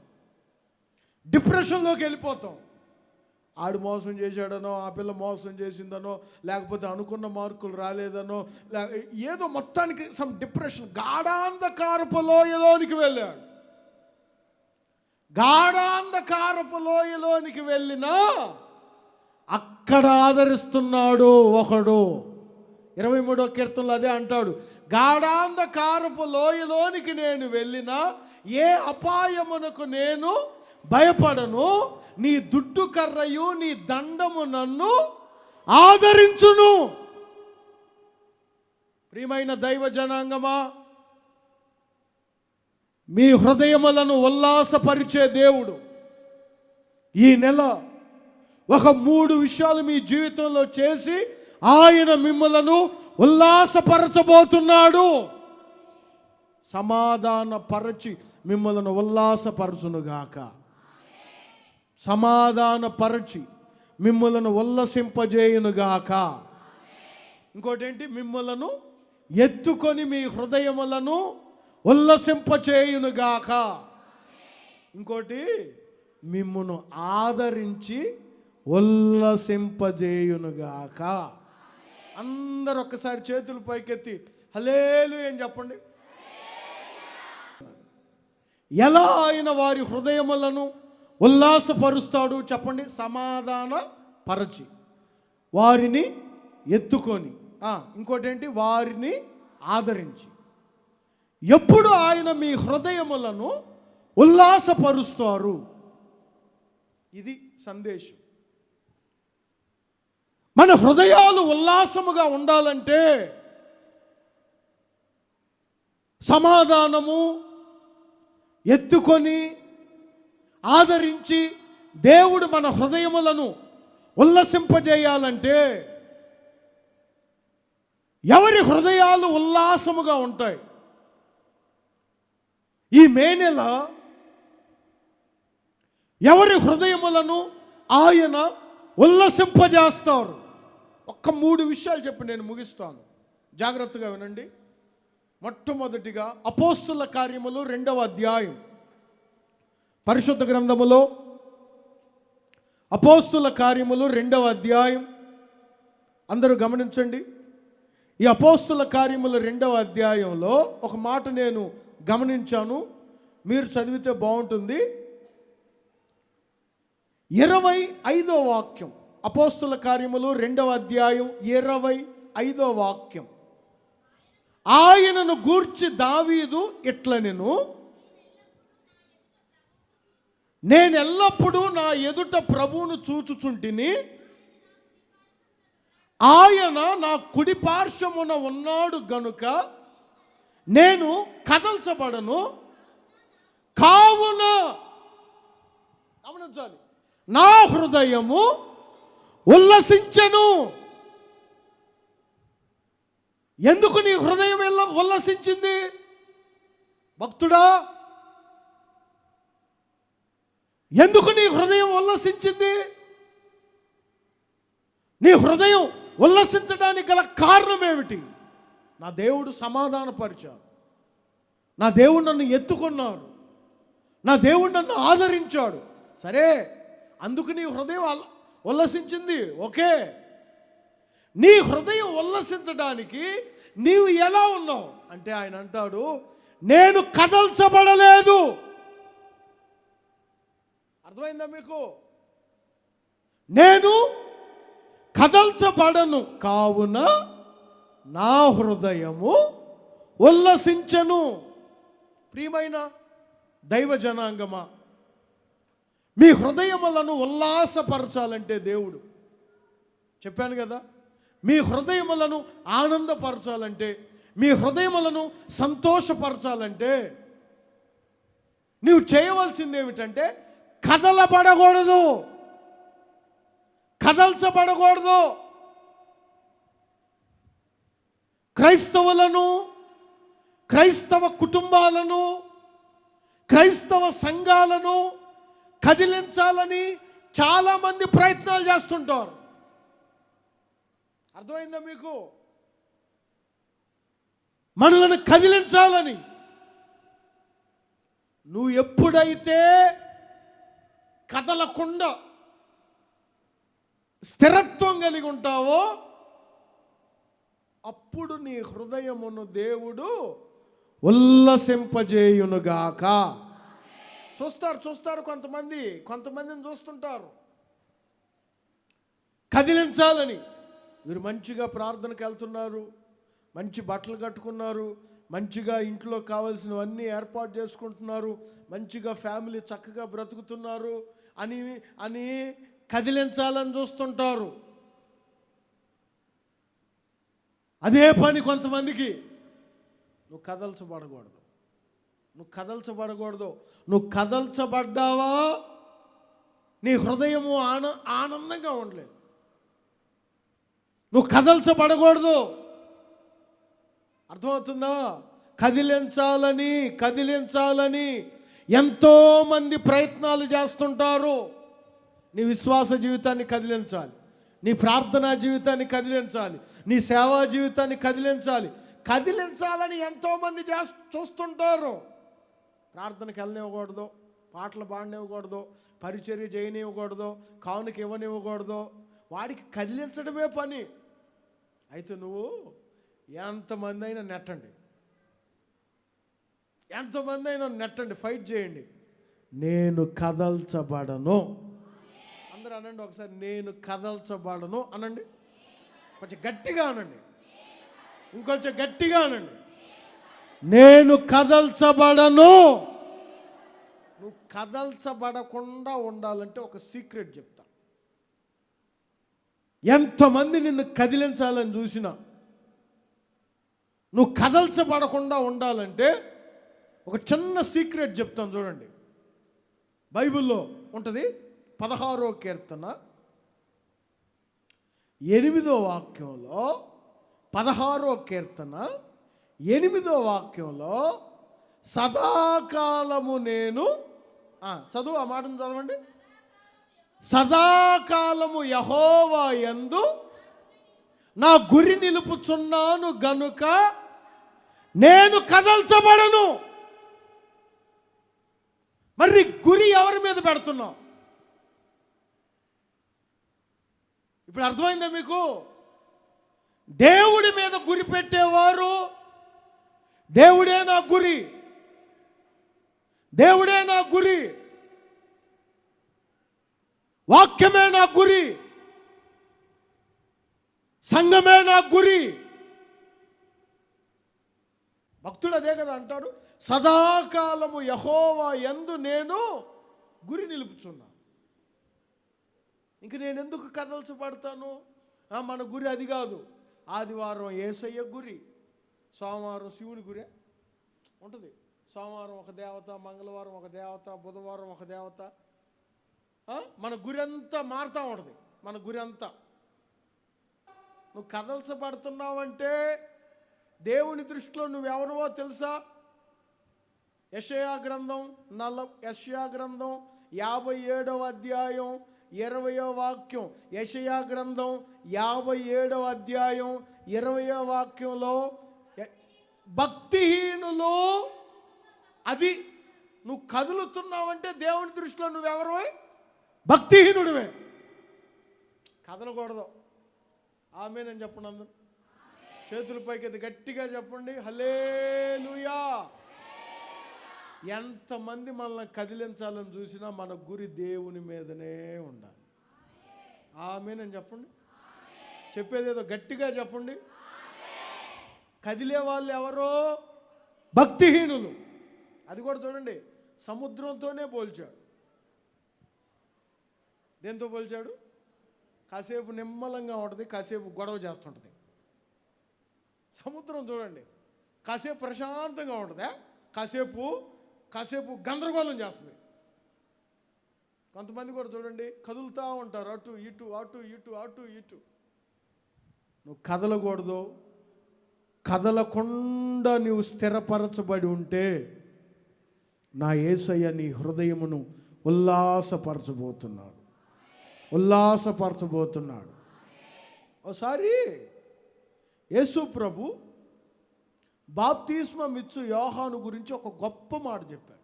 డిప్రెషన్లోకి వెళ్ళిపోతాం. ఆడు మోసం చేశాడనో, ఆ పిల్ల మోసం చేసిందనో, లేకపోతే అనుకున్న మార్కులు రాలేదనో, ఏదో మొత్తానికి సమ్ డిప్రెషన్. గాఢాంధకారపు లోయలోనికి వెళ్ళాడు. గాఢాంధకారపు లోయలోనికి వెళ్ళినా అక్కడ ఆదరిస్తున్నాడు ఒకడు. 23వ కీర్తనలో అదే అంటాడు, గాఢాంధకారపు లోయలోనికి నేను వెళ్ళినా ఏ అపాయమునకు నేను భయపడను. నీ దుడ్డు కర్రయు నీ దండము నన్ను ఆదరించును. ప్రియమైన దైవ జనాంగమా, మీ హృదయములను ఉల్లాసపరిచే దేవుడు ఈ నెల ఒక 3 విషయాలు మీ జీవితంలో చేసి ఆయన మిమ్మలను ఉల్లాసపరచబోతున్నాడు. సమాధానపరచి మిమ్మలను ఉల్లాసపరచునుగాక. సమాధానపరచి మిమ్మలను ఉల్లసింపజేయునుగాక. ఇంకోటి ఏంటి? మిమ్మలను ఎత్తుకొని మీ హృదయములను ఉల్లసింపచేయునుగాక. ఇంకోటి, మిమ్మును ఆదరించి ఉల్లసింపజేయునుగాక. అందరూ ఒక్కసారి చేతులు పైకెత్తి హల్లెలూయా అని చెప్పండి. ఎలా ఆయన వారి హృదయములను ఉల్లాసపరుస్తాడు చెప్పండి? సమాధాన పరచి, వారిని ఎత్తుకొని, ఇంకోటి ఏంటి? వారిని ఆదరించి. ఎప్పుడు ఆయన మీ హృదయములను ఉల్లాసపరుస్తారు? ఇది సందేశం. మన హృదయాలు ఉల్లాసముగా ఉండాలంటే సమాధానము, ఎత్తుకొని ఆదరించి దేవుడు మన హృదయములను ఉల్లసింపజేయాలంటే ఎవరి హృదయాలు ఉల్లాసముగా ఉంటాయి? ఈ మే నెల ఎవరి హృదయములను ఆయన ఉల్లసింపజేస్తారు? ఒక్క 3 విషయాలు చెప్పి నేను ముగిస్తాను, జాగ్రత్తగా వినండి. మొట్టమొదటిగా అపోస్తుల కార్యములు 2వ అధ్యాయం. పరిశుద్ధ గ్రంథములో అపోస్తుల కార్యములు 2వ అధ్యాయం. అందరూ గమనించండి. ఈ అపోస్తుల కార్యములు 2వ అధ్యాయంలో ఒక మాట నేను గమనించాను, మీరు చదివితే బాగుంటుంది. 25వ వాక్యం. అపోస్తుల కార్యములు 2వ అధ్యాయం 25వ వాక్యం. ఆయనను గూర్చి దావీదు ఇట్లనెను, నేనెల్లప్పుడూ నా ఎదుట ప్రభువును చూచుచుంటిని, ఆయన నా కుడి పార్శ్వమున ఉన్నాడు గనుక నేను కదల్చబడను. కావున గమనించాలి, నా హృదయము ఉల్లసించెను. ఎందుకు నీ హృదయం ఉల్లసించింది భక్తుడా? ఎందుకు నీ హృదయం ఉల్లసించింది? నీ హృదయం ఉల్లసించడానికి గల కారణం ఏమిటి? నా దేవుడు సమాధానపరిచాడు, నా దేవుడు నన్ను ఎత్తుకున్నాడు, నా దేవుడు నన్ను ఆదరించాడు. సరే, అందుకు నీ హృదయం ఉల్లసించింది, ఓకే. నీ హృదయం ఉల్లసించడానికి నీవు ఎలా ఉన్నావు అంటే ఆయన అంటాడు, నేను కదల్చబడలేదు. అర్థమైందా మీకు? నేను కదల్చబడను, కావున నా హృదయము ఉల్లసించెను. ప్రియమైన దైవ జనాంగమా, మీ హృదయములను ఉల్లాసపరచాలంటే దేవుడు చెప్పాను కదా, మీ హృదయములను ఆనందపరచాలంటే, మీ హృదయములను సంతోషపరచాలంటే నీవు చేయవలసింది ఏమిటంటే కదలబడకూడదు, కదల్చబడకూడదు. క్రైస్తవులను, క్రైస్తవ కుటుంబాలను, క్రైస్తవ సంఘాలను కదిలించాలని చాలామంది ప్రయత్నాలు చేస్తుంటారు. అర్థమైందా మీకు? మనలను కదిలించాలని. నువ్వు ఎప్పుడైతే కదలకుండా స్థిరత్వం కలిగి ఉంటావో అప్పుడు నీ హృదయమును దేవుడు ఉల్లసింపజేయునుగాక. చూస్తారు కొంతమందిని చూస్తుంటారు కదిలించాలని. వీరు మంచిగా ప్రార్థనకు వెళ్తున్నారు, మంచి బట్టలు కట్టుకున్నారు, మంచిగా ఇంట్లో కావాల్సినవన్నీ ఏర్పాటు చేసుకుంటున్నారు, మంచిగా ఫ్యామిలీ చక్కగా బ్రతుకుతున్నారు అని అని కదిలించాలని చూస్తుంటారు. అదే పని కొంతమందికి. నువ్వు కదల్చబడకూడదు, నువ్వు కదల్చబడకూడదు. నువ్వు కదల్చబడ్డావా నీ హృదయము ఆనందంగా ఉండలేదు. నువ్వు కదల్చబడకూడదు. అర్థమవుతుందా? కదిలించాలని ఎంతోమంది ప్రయత్నాలు చేస్తుంటారు. నీ విశ్వాస జీవితాన్ని కదిలించాలి, నీ ప్రార్థనా జీవితాన్ని కదిలించాలి, నీ సేవా జీవితాన్ని కదిలించాలని ఎంతోమంది చూస్తుంటారు. ప్రార్థనకి వెళ్ళనివ్వకూడదు, పాటలు పాడనివ్వకూడదు, పరిచర్య చేయనివ్వకూడదు, కానుక ఇవ్వనివ్వకూడదు. వాడికి కదిలించడమే పని. అయితే నువ్వు ఎంతమంది అయినా నెట్టండి, ఫైట్ చేయండి. నేను కదల్చబడను. అందరూ అనండి ఒకసారి, నేను కదల్చబడను అనండి. కొంచెం గట్టిగా అనండి, ఇంకొంచెం గట్టిగా అనండి. నేను కదల్చబడను. నువ్వు కదల్చబడకుండా ఉండాలంటే ఒక సీక్రెట్ చెప్తా. ఎంతమంది నిన్ను కదిలించాలని చూసినా నువ్వు కదల్చబడకుండా ఉండాలంటే ఒక చిన్న సీక్రెట్ చెప్తాను, చూడండి. బైబిల్లో ఉంటుంది. 16వ కీర్తన 8వ వాక్యంలో, 16వ కీర్తన 8వ వాక్యంలో, సదాకాలము నేను చదువు, ఆ మాటను చదవండి. సదాకాలము యెహోవా యందు నా గురి నిలుపుచున్నాను గనుక నేను కదల్చబడను. మరి గురి ఎవరి మీద పెడుతున్నావు? ఇప్పుడు అర్థమైందా మీకు? దేవుడి మీద గురి పెట్టేవారు, దేవుడే నా గురి, దేవుడే నా గురి, వాక్యమే నా గురి, సంఘమే నా గురి. భక్తుడు అదే కదా అంటాడు, సదాకాలము యెహోవా యందు నేను గురి నిలుపుచున్నా. ఇంక నేను ఎందుకు కదల్చబడతాను? మన గురి అది కాదు. ఆదివారం యేసయ్య గురి, సోమవారం శివుని గురే ఉంటుంది. సోమవారం ఒక దేవత, మంగళవారం ఒక దేవత, బుధవారం ఒక దేవత. మన గురి అంతా మారుతూ ఉంటుంది. మన గురి అంతా. నువ్వు కదల్చబడుతున్నావంటే దేవుని దృష్టిలో నువ్వెవరవో తెలుసా? యెషయా గ్రంథం 57వ అధ్యాయం 20వ వాక్యం. యెషయా గ్రంథం 57వ అధ్యాయం 20వ వాక్యంలో, భక్తిహీనులు, అది నువ్వు కదులుతున్నావంటే దేవుని దృష్టిలో నువ్వెవరో భక్తిహీనుడివే. కదలకూడదు. ఆమేన్ చెప్పండి. అందరూ చేతుల పైకి గట్టిగా చెప్పండి, హల్లెలూయా. ఎంతమంది మనల్ని కదిలించాలని చూసినా మన గురి దేవుని మీదనే ఉండాలి. ఆమేన్ చెప్పండి. చెప్పేదేదో గట్టిగా చెప్పండి. కదిలే వాళ్ళు ఎవరో భక్తిహీనులు. అది కూడా చూడండి, సముద్రంతోనే పోల్చాడు. దేంతో పోల్చాడు? కాసేపు నిమ్మలంగా ఉంటుంది, కాసేపు గొడవ చేస్తుంటుంది. సముద్రం చూడండి, కాసేపు ప్రశాంతంగా ఉంటుంది, కాసేపు గందరగోళం చేస్తుంది. కొంతమంది కూడా చూడండి కదులుతూ ఉంటారు, అటు ఇటు అటు ఇటు అటు ఇటు. నువ్వు కదలకూడదు. కదలకుండా నీవు స్థిరపరచబడి ఉంటే నా యేసయ్య నీ హృదయమును ఉల్లాసపరచబోతున్నాడు. ఒకసారి యేసు ప్రభు బాప్తిస్మం ఇచ్చు యోహాను గురించి ఒక గొప్ప మాట చెప్పాడు.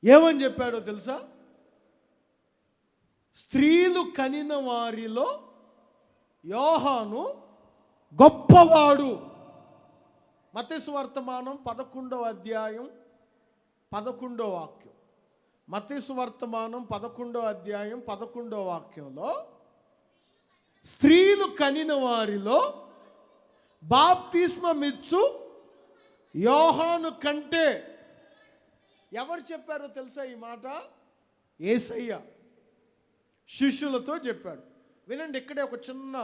ఏమని చెప్పాడో తెలుసా? స్త్రీలు కనిన వారిలో యోహాను గొప్పవాడు. మత్తయి సువార్తమానం 11వ అధ్యాయం 11వ వాక్యం. మత్తయి సువార్తమానం 11వ అధ్యాయం 11వ వాక్యంలో, స్త్రీలు కనిన వారిలో బాప్తిస్మమిచ్చు యోహాను కంటే. ఎవరు చెప్పారో తెలుసా ఈ మాట? యేసయ్య శిష్యులతో చెప్పాడు. వినండి, ఇక్కడే ఒక చిన్న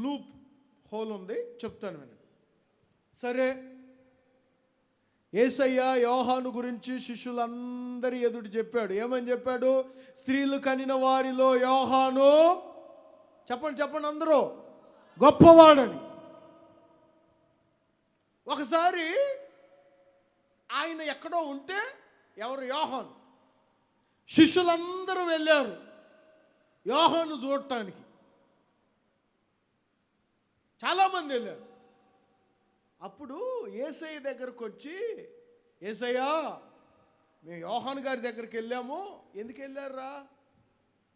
లూప్ హోల్ ఉంది, చెప్తాను వినండి. సరే, యేసయ్య యోహాను గురించి శిష్యులందరి ఎదుటి చెప్పాడు. ఏమని చెప్పాడు? స్త్రీలు కనిన వారిలో యోహాను, చెప్పండి చెప్పండి అందరూ, గొప్పవాడని. ఒకసారి ఆయన ఎక్కడో ఉంటే, ఎవరు? యోహాను. శిష్యులందరూ వెళ్ళారు యోహాను చూడటానికి. చాలామంది వెళ్ళారు. అప్పుడు యేసయ్య దగ్గరకు వచ్చి, యేసయ్యా, మేము యోహాను గారి దగ్గరికి వెళ్ళాము. ఎందుకు వెళ్ళారా?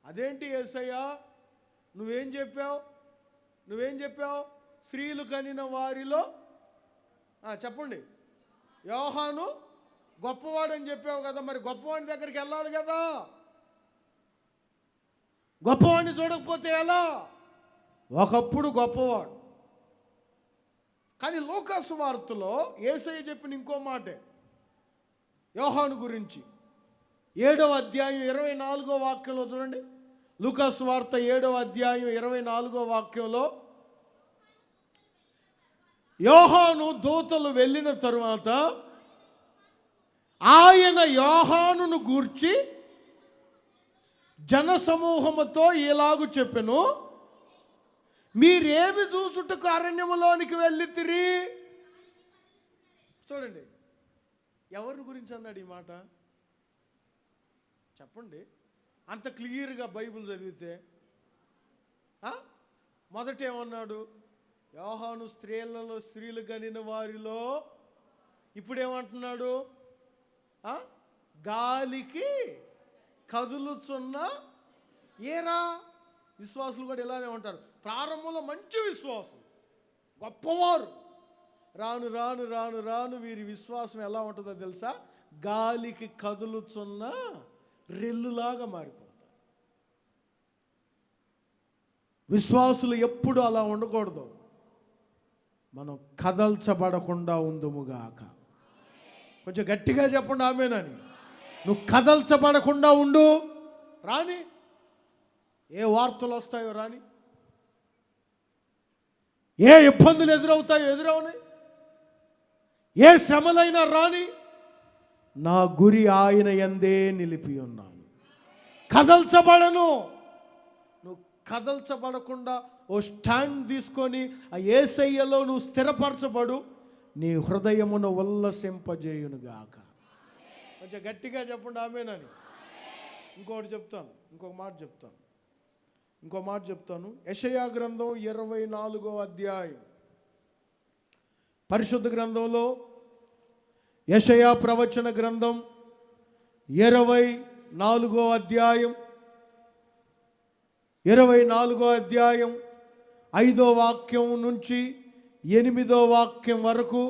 అదేంటి యేసయ్యా, నువ్వేం చెప్పావు? స్త్రీలు కనిన వారిలో, చెప్పండి, యోహాను గొప్పవాడని చెప్పావు కదా, మరి గొప్పవాడి దగ్గరికి వెళ్ళాలి కదా, గొప్పవాడిని చూడకపోతే ఎలా? ఒకప్పుడు గొప్పవాడు. కానీ లూకాసు వార్తలో యేసయ్య చెప్పిన ఇంకో మాటే యోహాను గురించి. 7వ అధ్యాయం 24వ వాక్యంలో చూడండి. లూకాసు వార్త 7వ అధ్యాయం 24వ వాక్యంలో, యోహాను దూతలు వెళ్ళిన తరువాత ఆయన యోహానును గూర్చి జనసమూహముతో ఇలాగు చెప్పెను, మీరేమి చూచుటకు అరణ్యములోనికి వెళ్ళితిరి? చూడండి, ఎవరి గురించి అన్నాడు ఈ మాట? చెప్పండి, అంత క్లియర్గా బైబిల్ చదివితే. మొదట ఏమన్నాడు? యోహాను స్త్రీలు కనిన వారిలో. ఇప్పుడేమంటున్నాడు? గాలికి కదులుచున్న ఏరా. విశ్వాసులు కూడా ఇలానే ఉంటారు. ప్రారంభంలో మంచి విశ్వాసం, గొప్పవారు. రాను రాను రాను రాను వీరి విశ్వాసం ఎలా ఉంటుందో తెలుసా? గాలికి కదులుచున్న రెల్లులాగా మారిపోతారు. విశ్వాసులు ఎప్పుడు అలా ఉండకూడదు. మనం కదల్చబడకుండా ఉందుముగాక. కొంచెం గట్టిగా చెప్పండి ఆమేనని. నువ్వు కదల్చబడకుండా ఉండు. రాని ఏ వార్తలు వస్తాయో రాని, ఏ ఇబ్బందులు ఎదురవుతాయో ఎదురవునాయి, ఏ శ్రమలైనా రాని, నా గురి ఆయన యందే నిలిపి ఉన్నాను, కదల్చబడను. నువ్వు కదల్చబడకుండా ఓ స్టాండ్ తీసుకొని ఆ యేసయ్యలో నువ్వు స్థిరపరచబడు. నీ హృదయమును ఉల్లసింపజేయునుగాక. కొంచెం గట్టిగా చెప్పండి ఆమేనని. ఇంకొక మాట చెప్తాను. యెషయా గ్రంథం 24వ అధ్యాయం. పరిశుద్ధ గ్రంథంలో యెషయా ప్రవచన గ్రంథం 24వ అధ్యాయం 5వ వాక్యం నుంచి 8వ వాక్యం వరకు.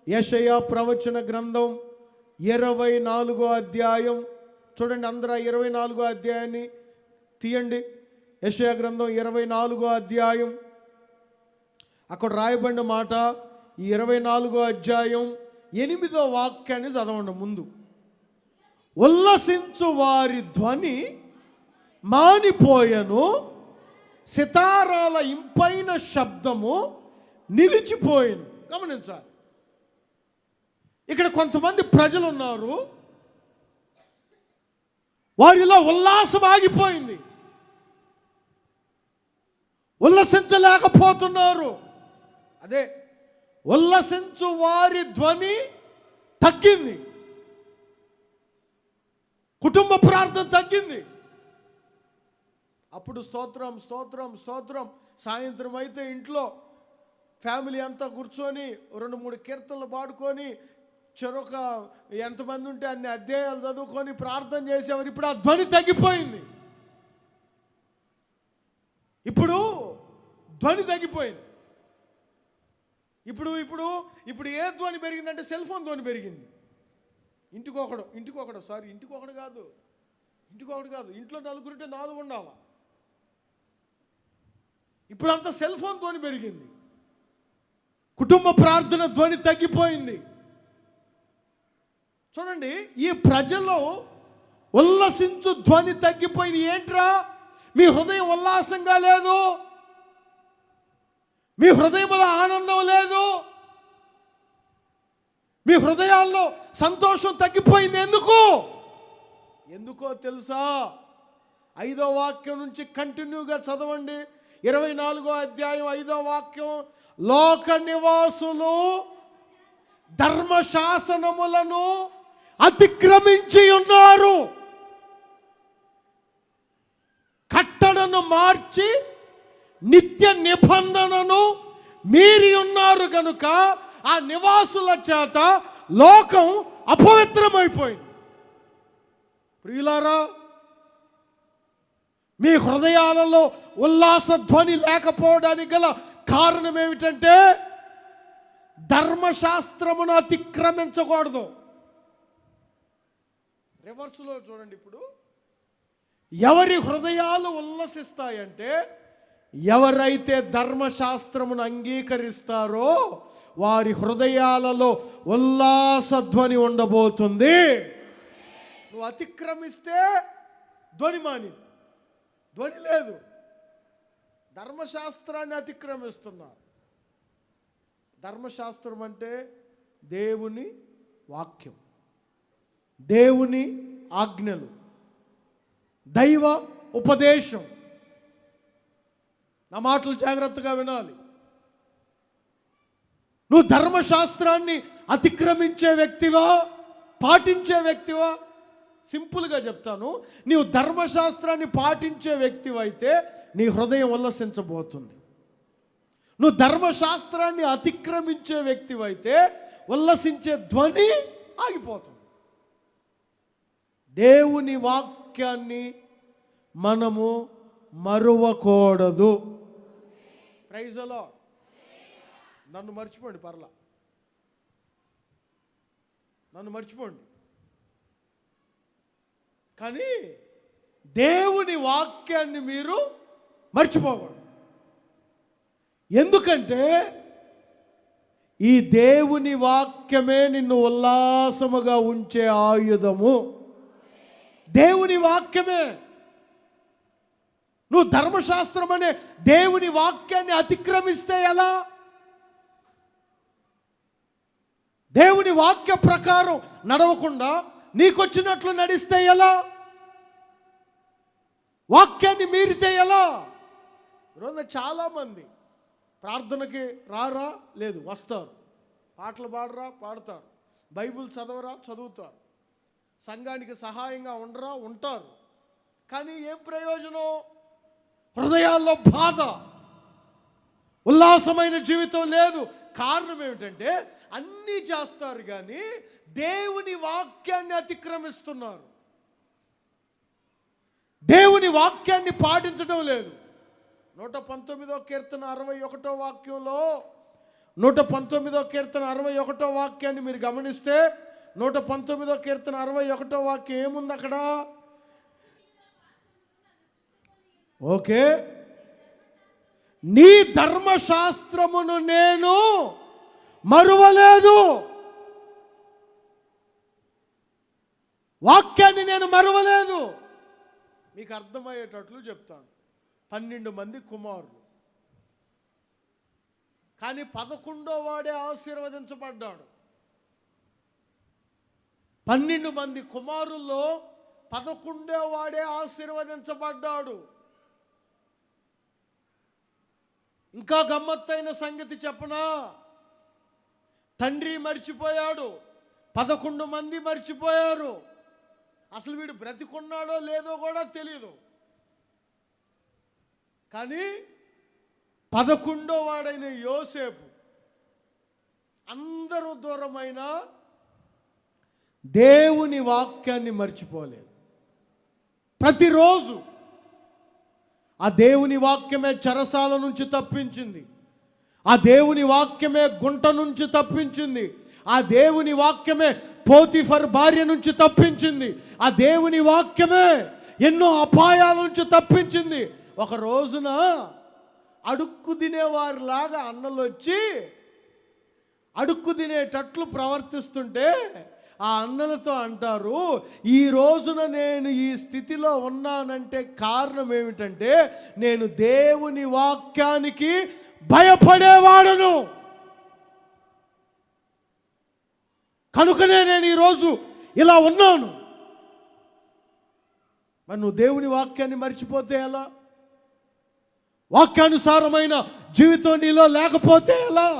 యెషయా ప్రవచన గ్రంథం 24వ అధ్యాయం చూడండి. అందరూ 24వ అధ్యాయాన్ని తీయండి. యెషయా గ్రంథం 24వ అధ్యాయం. అక్కడ రాయబడిన మాట, ఈ 24వ అధ్యాయం 8వ వాక్యాన్ని చదవండి ముందు. ఉల్లసించు వారి ధ్వని మానిపోయెను, సితారాల ఇంపైన శబ్దము నిలిచిపోయింది. గమనించాలి, ఇక్కడ కొంతమంది ప్రజలు ఉన్నారు, వారిలో ఉల్లాసం ఆగిపోయింది, ఉల్లసించలేకపోతున్నారు. అదే ఉల్లసించు వారి ధ్వని తగ్గింది, కుటుంబ ప్రార్థన తగ్గింది. అప్పుడు స్తోత్రం స్తోత్రం స్తోత్రం. సాయంత్రం అయితే ఇంట్లో ఫ్యామిలీ అంతా కూర్చొని 2-3 కీర్తనలు పాడుకొని చెరొక ఎంతమంది ఉంటే అన్ని అధ్యాయాలు చదువుకొని ప్రార్థన చేసేవారు. ఇప్పుడు ఆ ధ్వని తగ్గిపోయింది. ఇప్పుడు ఏ ధ్వని పెరిగిందంటే సెల్ ఫోన్ ధ్వని పెరిగింది. ఇంటికొకడు కాదు, ఇంట్లో 4 ఉంటే 4 ఉండాలా. ఇప్పుడంతా సెల్ ఫోన్ ధ్వని పెరిగింది, కుటుంబ ప్రార్థన ధ్వని తగ్గిపోయింది. చూడండి, ఈ ప్రజలు ఉల్లసించు ధ్వని తగ్గిపోయింది. ఏంట్రా, మీ హృదయం ఉల్లాసంగా లేదు, మీ హృదయంలో ఆనందం లేదు, మీ హృదయాల్లో సంతోషం తగ్గిపోయింది. ఎందుకో తెలుసా? 5వ వాక్యం నుంచి కంటిన్యూగా చదవండి. 24వ అధ్యాయం 5వ వాక్యం. లోక నివాసులు ధర్మశాసనములను అతిక్రమించి ఉన్నారు, కట్టడను మార్చి నిత్య నిబంధనను మీరి ఉన్నారు కనుక ఆ నివాసుల చేత లోకం అపవిత్రమైపోయింది. ప్రియులారా, మీ హృదయాలలో ఉల్లాస ధ్వని లేకపోవడానికి గల కారణం ఏమిటంటే ధర్మశాస్త్రమును అతిక్రమించకూడదు. రివర్స్లో చూడండి, ఇప్పుడు ఎవరి హృదయాలు ఉల్లసిస్తాయంటే ఎవరైతే ధర్మశాస్త్రమును అంగీకరిస్తారో వారి హృదయాలలో ఉల్లాస ధ్వని ఉండబోతుంది. నువ్వు అతిక్రమిస్తే ధ్వని మానింది, ధ్వని లేదు. ధర్మశాస్త్రాన్ని అతిక్రమిస్తున్నారు. ధర్మశాస్త్రం అంటే దేవుని వాక్యం, దేవుని ఆజ్ఞలు, దైవ ఉపదేశం. నా మాటలు జాగ్రత్తగా వినాలి. నువ్వు ధర్మశాస్త్రాన్ని అతిక్రమించే వ్యక్తివా, పాటించే వ్యక్తివా? సింపుల్గా చెప్తాను, నీవు ధర్మశాస్త్రాన్ని పాటించే వ్యక్తివైతే నీ హృదయం ఉల్లసించబోతుంది. నువ్వు ధర్మశాస్త్రాన్ని అతిక్రమించే వ్యక్తివైతే ఉల్లసించే ధ్వని ఆగిపోతుంది. దేవుని వాక్యాన్ని మనము మరువకూడదు. Praise the lord. నన్ను మర్చిపోండి, పర్లా, నన్ను మర్చిపోండి, కానీ దేవుని వాక్యాన్ని మీరు మర్చిపోకూడదు. ఎందుకంటే ఈ దేవుని వాక్యమే నిన్ను ఉల్లాసముగా ఉంచే ఆయుధము. దేవుని వాక్యమే. నువ్వు ధర్మశాస్త్రం అనే దేవుని వాక్యాన్ని అతిక్రమిస్తే ఎలా? దేవుని వాక్య ప్రకారం నడవకుండా నీకొచ్చినట్లు నడిస్తే ఎలా? వాక్యాన్ని మీరితే ఎలా? ఈరోజు చాలామంది ప్రార్థనకి రారా, లేదు, వస్తారు, పాటలు పాడరా, పాడతారు, బైబిల్ చదవరా, చదువుతారు, సంఘానికి సహాయంగా ఉండరా, ఉంటారు, కానీ ఏం ప్రయోజనం? హృదయాల్లో బాధ, ఉల్లాసమైన జీవితం లేదు. కారణం ఏమిటంటే అన్నీ చేస్తారు కానీ దేవుని వాక్యాన్ని అతిక్రమిస్తున్నారు, దేవుని వాక్యాన్ని పాటించడం లేదు. 119వ కీర్తన 61వ వాక్యంలో, 119వ కీర్తన 61వ వాక్యాన్ని మీరు గమనిస్తే 119వ కీర్తన 61వ వాక్యం ఏముంది అక్కడ? ఓకే, నీ ధర్మశాస్త్రమును నేను మరువలేదు. వాక్యాన్ని నేను మరువలేదు. మీకు అర్థమయ్యేటట్లు చెప్తాను. 12 మంది కుమారులు, కానీ 11వ వాడే ఆశీర్వదించబడ్డాడు. 12 మంది కుమారుల్లో 11వ వాడే ఆశీర్వదించబడ్డాడు. ఇంకా గమ్మత్తైన సంగతి చెప్పనా? తండ్రి మర్చిపోయాడు, 11 మంది మర్చిపోయారు. అసలు వీడు బ్రతికున్నాడో లేదో కూడా తెలియదు. కానీ 11వ వాడైన యోసేపు అందరూ దూరమైన దేవుని వాక్యాన్ని మర్చిపోలేదు. ప్రతిరోజు ఆ దేవుని వాక్యమే చెరసాల నుంచి తప్పించింది, ఆ దేవుని వాక్యమే గుంట నుంచి తప్పించింది, ఆ దేవుని వాక్యమే పోతిఫర్ భార్య నుంచి తప్పించింది, ఆ దేవుని వాక్యమే ఎన్నో అపాయాల నుంచి తప్పించింది. ఒక రోజున అడుక్కు తినేవారిలాగా అన్నలు వచ్చి అడుక్కు తినేటట్లు ప్రవర్తిస్తుంటే ఆ అన్నలతో అంటారు, ఈ రోజున నేను ఈ స్థితిలో ఉన్నానంటే కారణం ఏమిటంటే నేను దేవుని వాక్యానికి భయపడేవాడను, కనుకనే నేను ఈరోజు ఇలా ఉన్నాను. మరి నువ్వు దేవుని వాక్యాన్ని మర్చిపోతే ఎలా? వాక్యానుసారమైన జీవితం నీలో లేకపోతే ఎలా?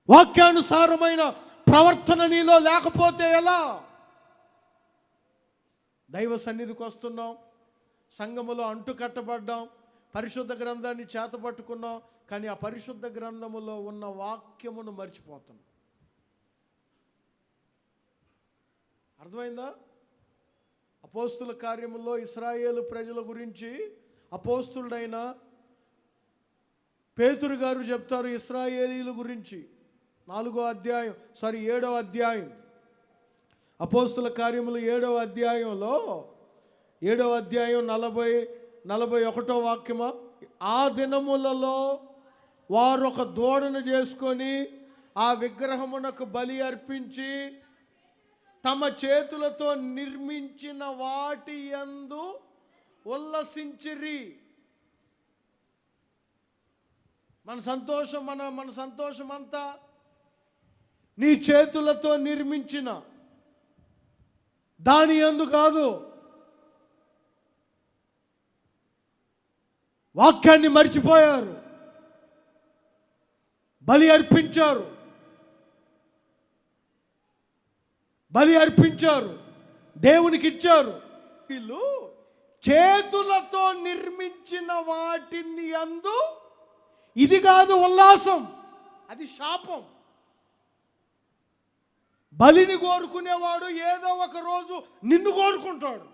వాక్యానుసారమైన ప్రవర్తన నీలో లేకపోతే ఎలా? దైవ సన్నిధికి వస్తున్నాం, సంఘములో అంటు కట్టబడ్డాం, పరిశుద్ధ గ్రంథాన్ని చేతపట్టుకున్నాం, కానీ ఆ పరిశుద్ధ గ్రంథములో ఉన్న వాక్యమును మర్చిపోతున్నాం. అర్థమైందా? అపోస్తుల కార్యములో ఇశ్రాయేలు ప్రజల గురించి అపోస్తులుడైన పేతురు గారు చెప్తారు. ఇశ్రాయేలీల గురించి 7వ అధ్యాయం అపోస్తుల కార్యములు 7వ అధ్యాయంలో 7వ అధ్యాయం 41వ వాక్యమా, ఆ దినములలో వారు ఒక దూడను చేసుకొని ఆ విగ్రహమునకు బలి అర్పించి తమ చేతులతో నిర్మించిన వాటి యందు ఉల్లసించిరి. మన సంతోషం అంతా నీ చేతులతో నిర్మించిన దాని యందు కాదు. వాక్యాన్ని మర్చిపోయారు, బలి అర్పించారు, దేవునికి ఇచ్చారు. వీళ్ళు చేతులతో నిర్మించిన వాటిని యందు ఇది కాదు ఉల్లాసం, అది శాపం. బలిని కోరుకునేవాడు ఏదో ఒక రోజు నిన్ను కోరుకుంటాడు.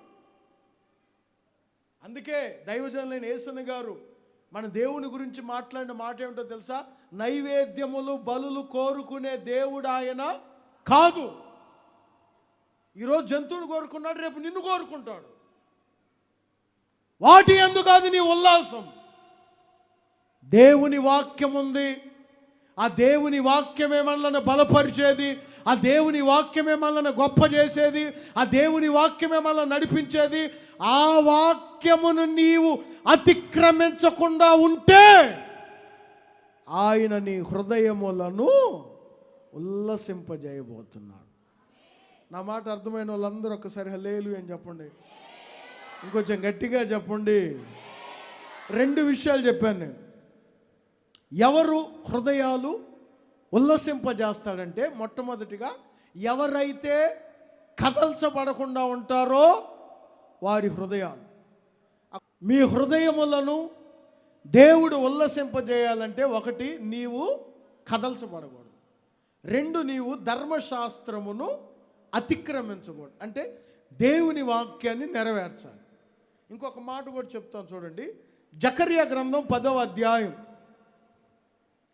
అందుకే దైవజనులైన యేసన్న గారు మన దేవుని గురించి మాట్లాడిన మాట ఏమిటో తెలుసా? నైవేద్యములు బలులు కోరుకునే దేవుడు ఆయన కాదు. ఈరోజు జంతువుని కోరుకున్నాడు, రేపు నిన్ను కోరుకుంటాడు. వాటి యందు కాదు నీ ఉల్లాసం. దేవుని వాక్యం ఉంది, ఆ దేవుని వాక్యమే మనల్ని బలపరిచేది, ఆ దేవుని వాక్యమే మనల్ని గొప్ప చేసేది, ఆ దేవుని వాక్యమే మనల్ని నడిపించేది. ఆ వాక్యమును నీవు అతిక్రమించకుండా ఉంటే ఆయన నీ హృదయములను ఉల్లసింపజేయబోతున్నాడు. నా మాట అర్థమైన వాళ్ళందరూ ఒకసారి హల్లెలూయా అని చెప్పండి. ఇంకొంచెం గట్టిగా చెప్పండి. 2 విషయాలు చెప్పాను నేను. ఎవరు హృదయాలు ఉల్లసింపజేస్తాడంటే, మొట్టమొదటిగా ఎవరైతే కదల్చబడకుండా ఉంటారో వారి హృదయాలు. మీ హృదయములను దేవుడు ఉల్లసింపజేయాలంటే 1 నీవు కదల్చబడకూడదు, 2 నీవు ధర్మశాస్త్రమును అతిక్రమించకూడదు, అంటే దేవుని వాక్యాన్ని నెరవేర్చాలి. ఇంకొక మాట కూడా చెప్తాను చూడండి. జకర్యా గ్రంథం 10వ అధ్యాయం,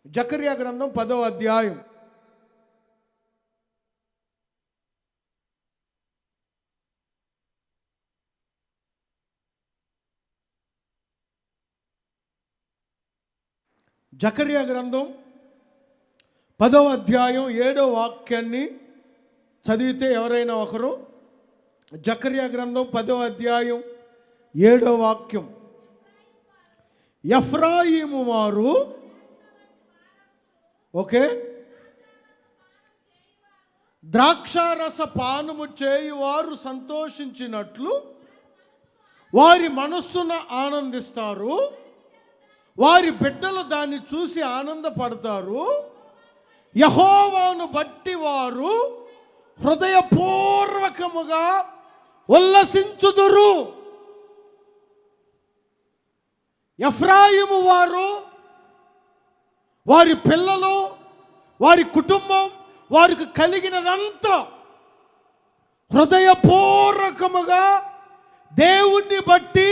జకర్యా గ్రంథం 10వ అధ్యాయం జకర్యా గ్రంథం 10వ అధ్యాయం 7వ వాక్యాన్ని చదివితే ఎవరైనా ఒకరు, జకర్యా గ్రంథం 10వ అధ్యాయం 7వ వాక్యం. ఎఫ్రాయిము వారు ద్రాక్షారస పానము చేయువారు సంతోషించినట్లు వారి మనస్సున ఆనందిస్తారు, వారి బిడ్డలు దాన్ని చూసి ఆనందపడతారు. యెహోవాను బట్టి వారు హృదయపూర్వకముగా ఉల్లసించుదురు. ఎఫ్రాయిము వారు, వారి పిల్లలు, వారి కుటుంబం, వారికి కలిగినదంతా హృదయపూర్వకముగా దేవుణ్ణి బట్టి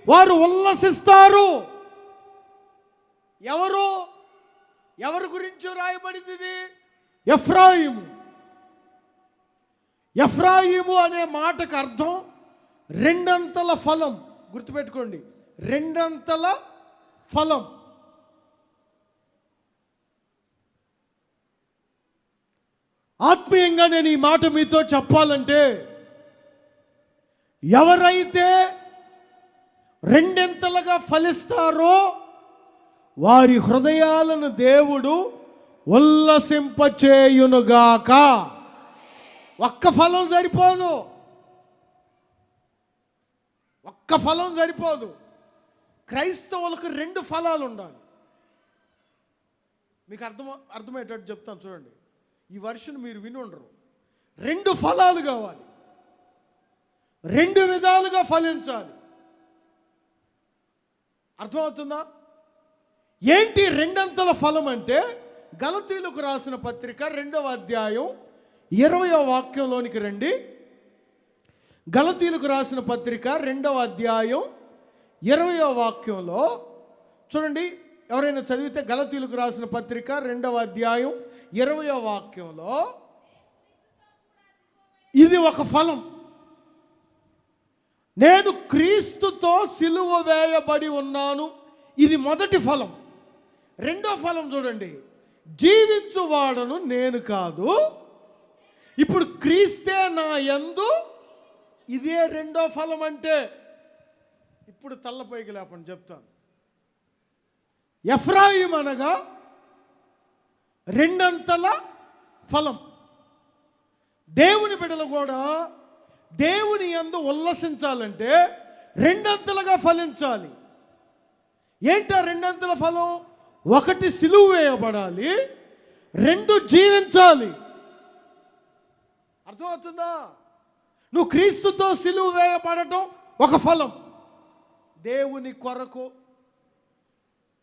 వారు ఉల్లసిస్తారు. ఎవరి గురించి రాయబడింది ఇది? ఎఫ్రాయిము. ఎఫ్రాయిము అనే మాటకు అర్థం 2 అంతల ఫలం. గుర్తుపెట్టుకోండి, 2 అంతల ఫలం. ఆత్మీయంగా నేను ఈ మాట మీతో చెప్పాలంటే, ఎవరైతే రెండింతలుగా ఫలిస్తారో వారి హృదయాలను దేవుడు ఉల్లసింపచేయునుగాక. ఒక్క ఫలం సరిపోదు, ఒక్క ఫలం సరిపోదు. క్రైస్తవులకు 2 ఫలాలు ఉండాలి. మీకు అర్థమయ్యేటట్టు చెప్తాను చూడండి. ఈ వర్షను మీరు విని ఉండరు. 2 ఫలాలు కావాలి, 2 విధాలుగా ఫలించాలి. అర్థమవుతుందా? ఏంటి రెండంతల ఫలం అంటే, గలతీయులకు రాసిన పత్రిక 2వ అధ్యాయం 20వ వాక్యంలోనికి రండి. గలతీయులకు రాసిన పత్రిక 2వ అధ్యాయం 20వ వాక్యంలో చూడండి. ఎవరైనా చదివితే గలతీయులకు రాసిన పత్రిక 2వ అధ్యాయం 20వ వాక్యంలో ఇది ఒక ఫలం. నేను క్రీస్తుతో సిలువ వేయబడి ఉన్నాను. ఇది మొదటి ఫలం. రెండో ఫలం చూడండి. జీవించువాడను నేను కాదు, ఇప్పుడు క్రీస్తే నా యందు. ఇదే రెండో ఫలం. అంటే ఇప్పుడు తల్లపైకి లేపండి చెప్తాను. ఎఫ్రాయిం అనగా రెండంతల ఫలం. దేవుని బిడ్డలు కూడా దేవుని యందు ఉల్లసించాలంటే రెండంతలుగా ఫలించాలి. ఏంటా రెండంతల ఫలం? 1 సిలువ వేయబడాలి, 2 జీవించాలి. అర్థమవుతుందా? నువ్వు క్రీస్తుతో సిలువ వేయబడటం ఒక ఫలం. దేవుని కొరకు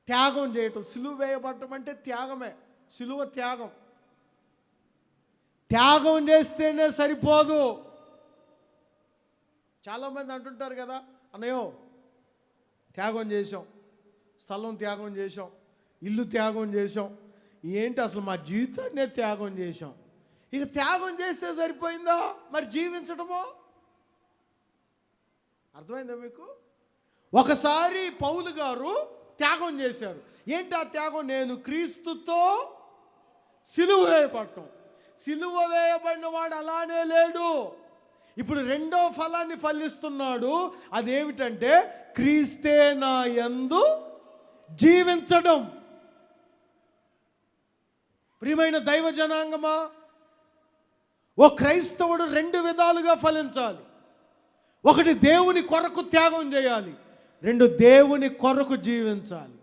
త్యాగం చేయటం. సిలువ వేయబడటం అంటే త్యాగమే. సిలువ త్యాగం. త్యాగం చేస్తేనే సరిపోదు. చాలామంది అంటుంటారు కదా, అన్నయ్యో త్యాగం చేసాం, స్థలం త్యాగం చేసాం, ఇల్లు త్యాగం చేసాం, ఏంటి అసలు మా జీవితాన్నే త్యాగం చేసాం. ఇక త్యాగం చేస్తే సరిపోయిందా? మరి జీవించడమో? అర్థమైందా మీకు? ఒకసారి పౌలు గారు త్యాగం చేశారు. ఏంటి ఆ త్యాగం? నేను క్రీస్తుతో సిలువ వేయబడటం. సిలువ వేయబడిన వాడు అలానే లేడు. ఇప్పుడు రెండో ఫలాన్ని ఫలిస్తున్నాడు. అదేమిటంటే క్రీస్తే నా యందు జీవించడం. ప్రియమైన దైవ జనాంగమా, ఓ క్రైస్తవుడు 2 విధాలుగా ఫలించాలి. 1 దేవుని కొరకు త్యాగం చేయాలి, 2 దేవుని కొరకు జీవించాలి.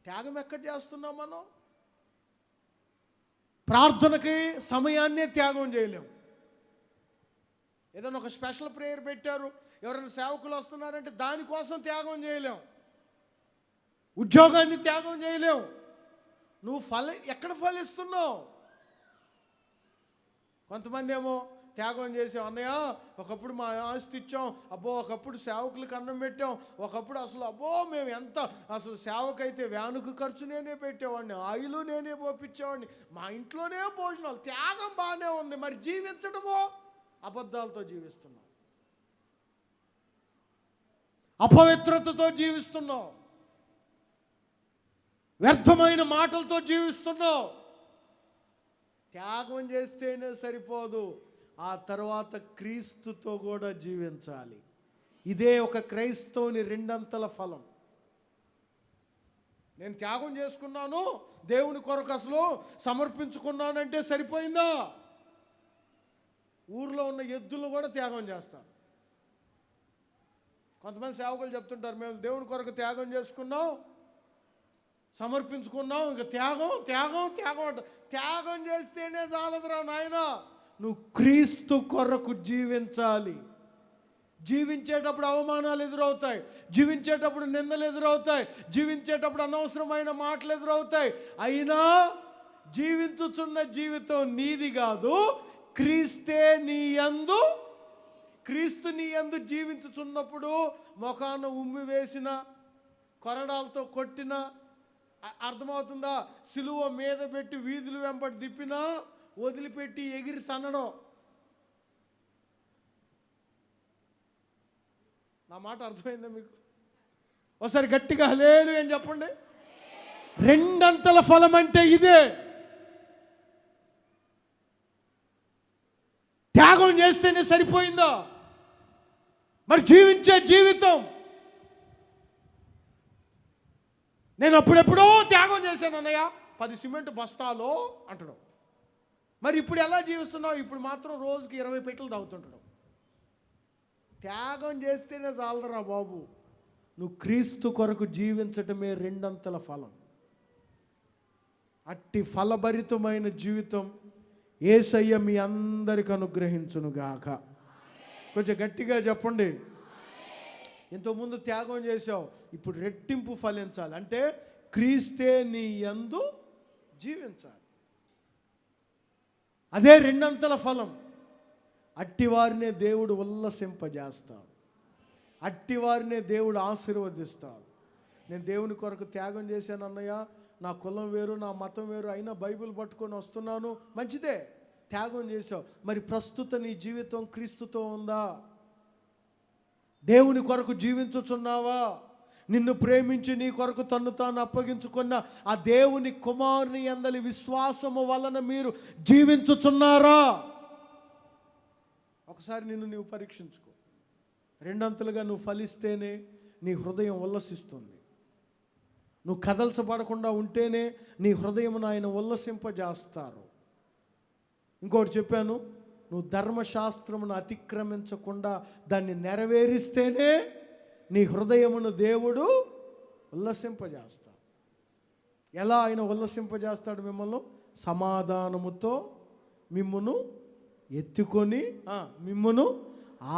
త్యాగం ఎక్కడ చేస్తున్నాం మనం? ప్రార్థనకి సమయాన్నే త్యాగం చేయలేం. ఏదైనా ఒక స్పెషల్ ప్రేయర్ పెట్టారు, ఎవరైనా సేవకులు వస్తున్నారంటే దానికోసం త్యాగం చేయలేం. ఉద్యోగాన్ని త్యాగం చేయలేం. నువ్వు ఎక్కడ ఫలిస్తున్నావు? కొంతమంది ఏమో త్యాగం చేసాం, అన్నయ్య ఒకప్పుడు మా ఆస్తి ఇచ్చాం, అబ్బో ఒకప్పుడు సేవకులకు అన్నం పెట్టాం, ఒకప్పుడు అసలు అబ్బో మేము ఎంత అసలు సేవకైతే వ్యానుకు ఖర్చు నేనే పెట్టేవాడిని, ఆయిలు నేనే పోపించేవాడిని, మా ఇంట్లోనే భోజనాలు. త్యాగం బాగానే ఉంది, మరి జీవించడమో? అబద్ధాలతో జీవిస్తున్నాం, అపవిత్రతతో జీవిస్తున్నాం, వ్యర్థమైన మాటలతో జీవిస్తున్నాం. త్యాగం చేస్తేనే సరిపోదు, ఆ తర్వాత క్రీస్తుతో కూడా జీవించాలి. ఇదే ఒక క్రైస్తవుని రెండంతల ఫలం. నేను త్యాగం చేసుకున్నాను, దేవుని కొరకు అసలు సమర్పించుకున్నానంటే సరిపోయిందా? ఊర్లో ఉన్న ఎద్దులు కూడా త్యాగం చేస్తాను. కొంతమంది సేవకులు చెప్తుంటారు, మేము దేవుని కొరకు త్యాగం చేసుకున్నాం, సమర్పించుకున్నాం, ఇంకా త్యాగం త్యాగం త్యాగం అంట. త్యాగం చేస్తేనే చాలదురా నాయనా, నువ్వు క్రీస్తు కొరకు జీవించాలి. జీవించేటప్పుడు అవమానాలు ఎదురవుతాయి, జీవించేటప్పుడు నిందలు ఎదురవుతాయి, జీవించేటప్పుడు అనవసరమైన మాటలు ఎదురవుతాయి. అయినా జీవించుచున్న జీవితం నీది కాదు, క్రీస్తే నీ యందు. క్రీస్తు నీ యందు జీవించుచున్నప్పుడు ముఖాన ఉమ్మి వేసిన, కొరడాలతో కొట్టిన, అర్థమవుతుందా? సిలువ మీద పెట్టి వీధులు వెంబడి తిప్పినా వదిలిపెట్టి ఎగిరి తన్నడం. నా మాట అర్థమైందా మీకు? ఒకసారి గట్టిగా హల్లెలూయా అని చెప్పండి. రెండంతల ఫలం అంటే ఇదే. త్యాగం చేస్తేనే సరిపోయిందా? మరి జీవించే జీవితం, నేను అప్పుడెప్పుడో త్యాగం చేశాను అన్నయ్య 10 సిమెంట్ బస్తాలో అంటాడు. మరి ఇప్పుడు ఎలా జీవిస్తున్నావు? ఇప్పుడు మాత్రం రోజుకి 20 పెట్టెలు తాగుతుంటాడు. త్యాగం చేస్తేనే చాలదురా బాబు. నువ్వు క్రీస్తు కొరకు జీవించటమే రెండంతల ఫలం. అట్టి ఫలభరితమైన జీవితం యేసయ్య మీ అందరికి అనుగ్రహించునుగాక. కొంచెం గట్టిగా చెప్పండి. ఇంతకుముందు త్యాగం చేసావు, ఇప్పుడు రెట్టింపు ఫలించాలి. అంటే క్రీస్తే నీ యందు జీవించాలి. అదే రెండంతల ఫలం. అట్టివారినే దేవుడు ఉల్లసింపజేస్తాడు. అట్టివారినే దేవుడు ఆశీర్వదిస్తాడు. నేను దేవుని కొరకు త్యాగం చేశాను అన్నయ్య, నా కులం వేరు, నా మతం వేరు, అయినా బైబిల్ పట్టుకొని వస్తున్నాను. మంచిదే, త్యాగం చేసావు. మరి ప్రస్తుత నీ జీవితం క్రీస్తుతో ఉందా? దేవుని కొరకు జీవించుచున్నావా? నిన్ను ప్రేమించి నీ కొరకు తన్ను తాను అప్పగించుకున్న ఆ దేవుని కుమారుని యందలి విశ్వాసము వలన మీరు జీవించుచున్నారా? ఒకసారి నిన్ను నీవు పరీక్షించుకో. రెండంతలుగా నువ్వు ఫలిస్తేనే నీ హృదయం ఉల్లసిస్తుంది. నువ్వు కదల్చబడకుండా ఉంటేనే నీ హృదయమును ఆయన ఉల్లసింపజేస్తారు. ఇంకోటి చెప్పాను, నువ్వు ధర్మశాస్త్రమును అతిక్రమించకుండా దాన్ని నెరవేరిస్తేనే నీ హృదయమును దేవుడు ఉల్లసింపజేస్తాడు. ఎలా ఆయన ఉల్లసింపజేస్తాడు? మిమ్మల్ని సమాధానముతో మిమ్మును ఎత్తుకొని మిమ్మును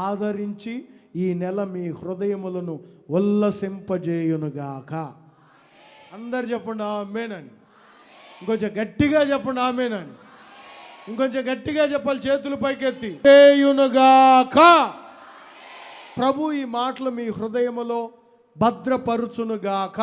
ఆదరించి ఈ నెల మీ హృదయములను ఉల్లసింపజేయునుగాక. అందరు చెప్పండి ఆమేనని. ఇంకొంచెం గట్టిగా చెప్పండి ఆమేనని. ఇంకొంచెం గట్టిగా చెప్పాలి, చేతులు పైకెత్తి. చేయునుగాక. ప్రభు ఈ మాటలు మీ హృదయములో భద్రపరుచునుగాక.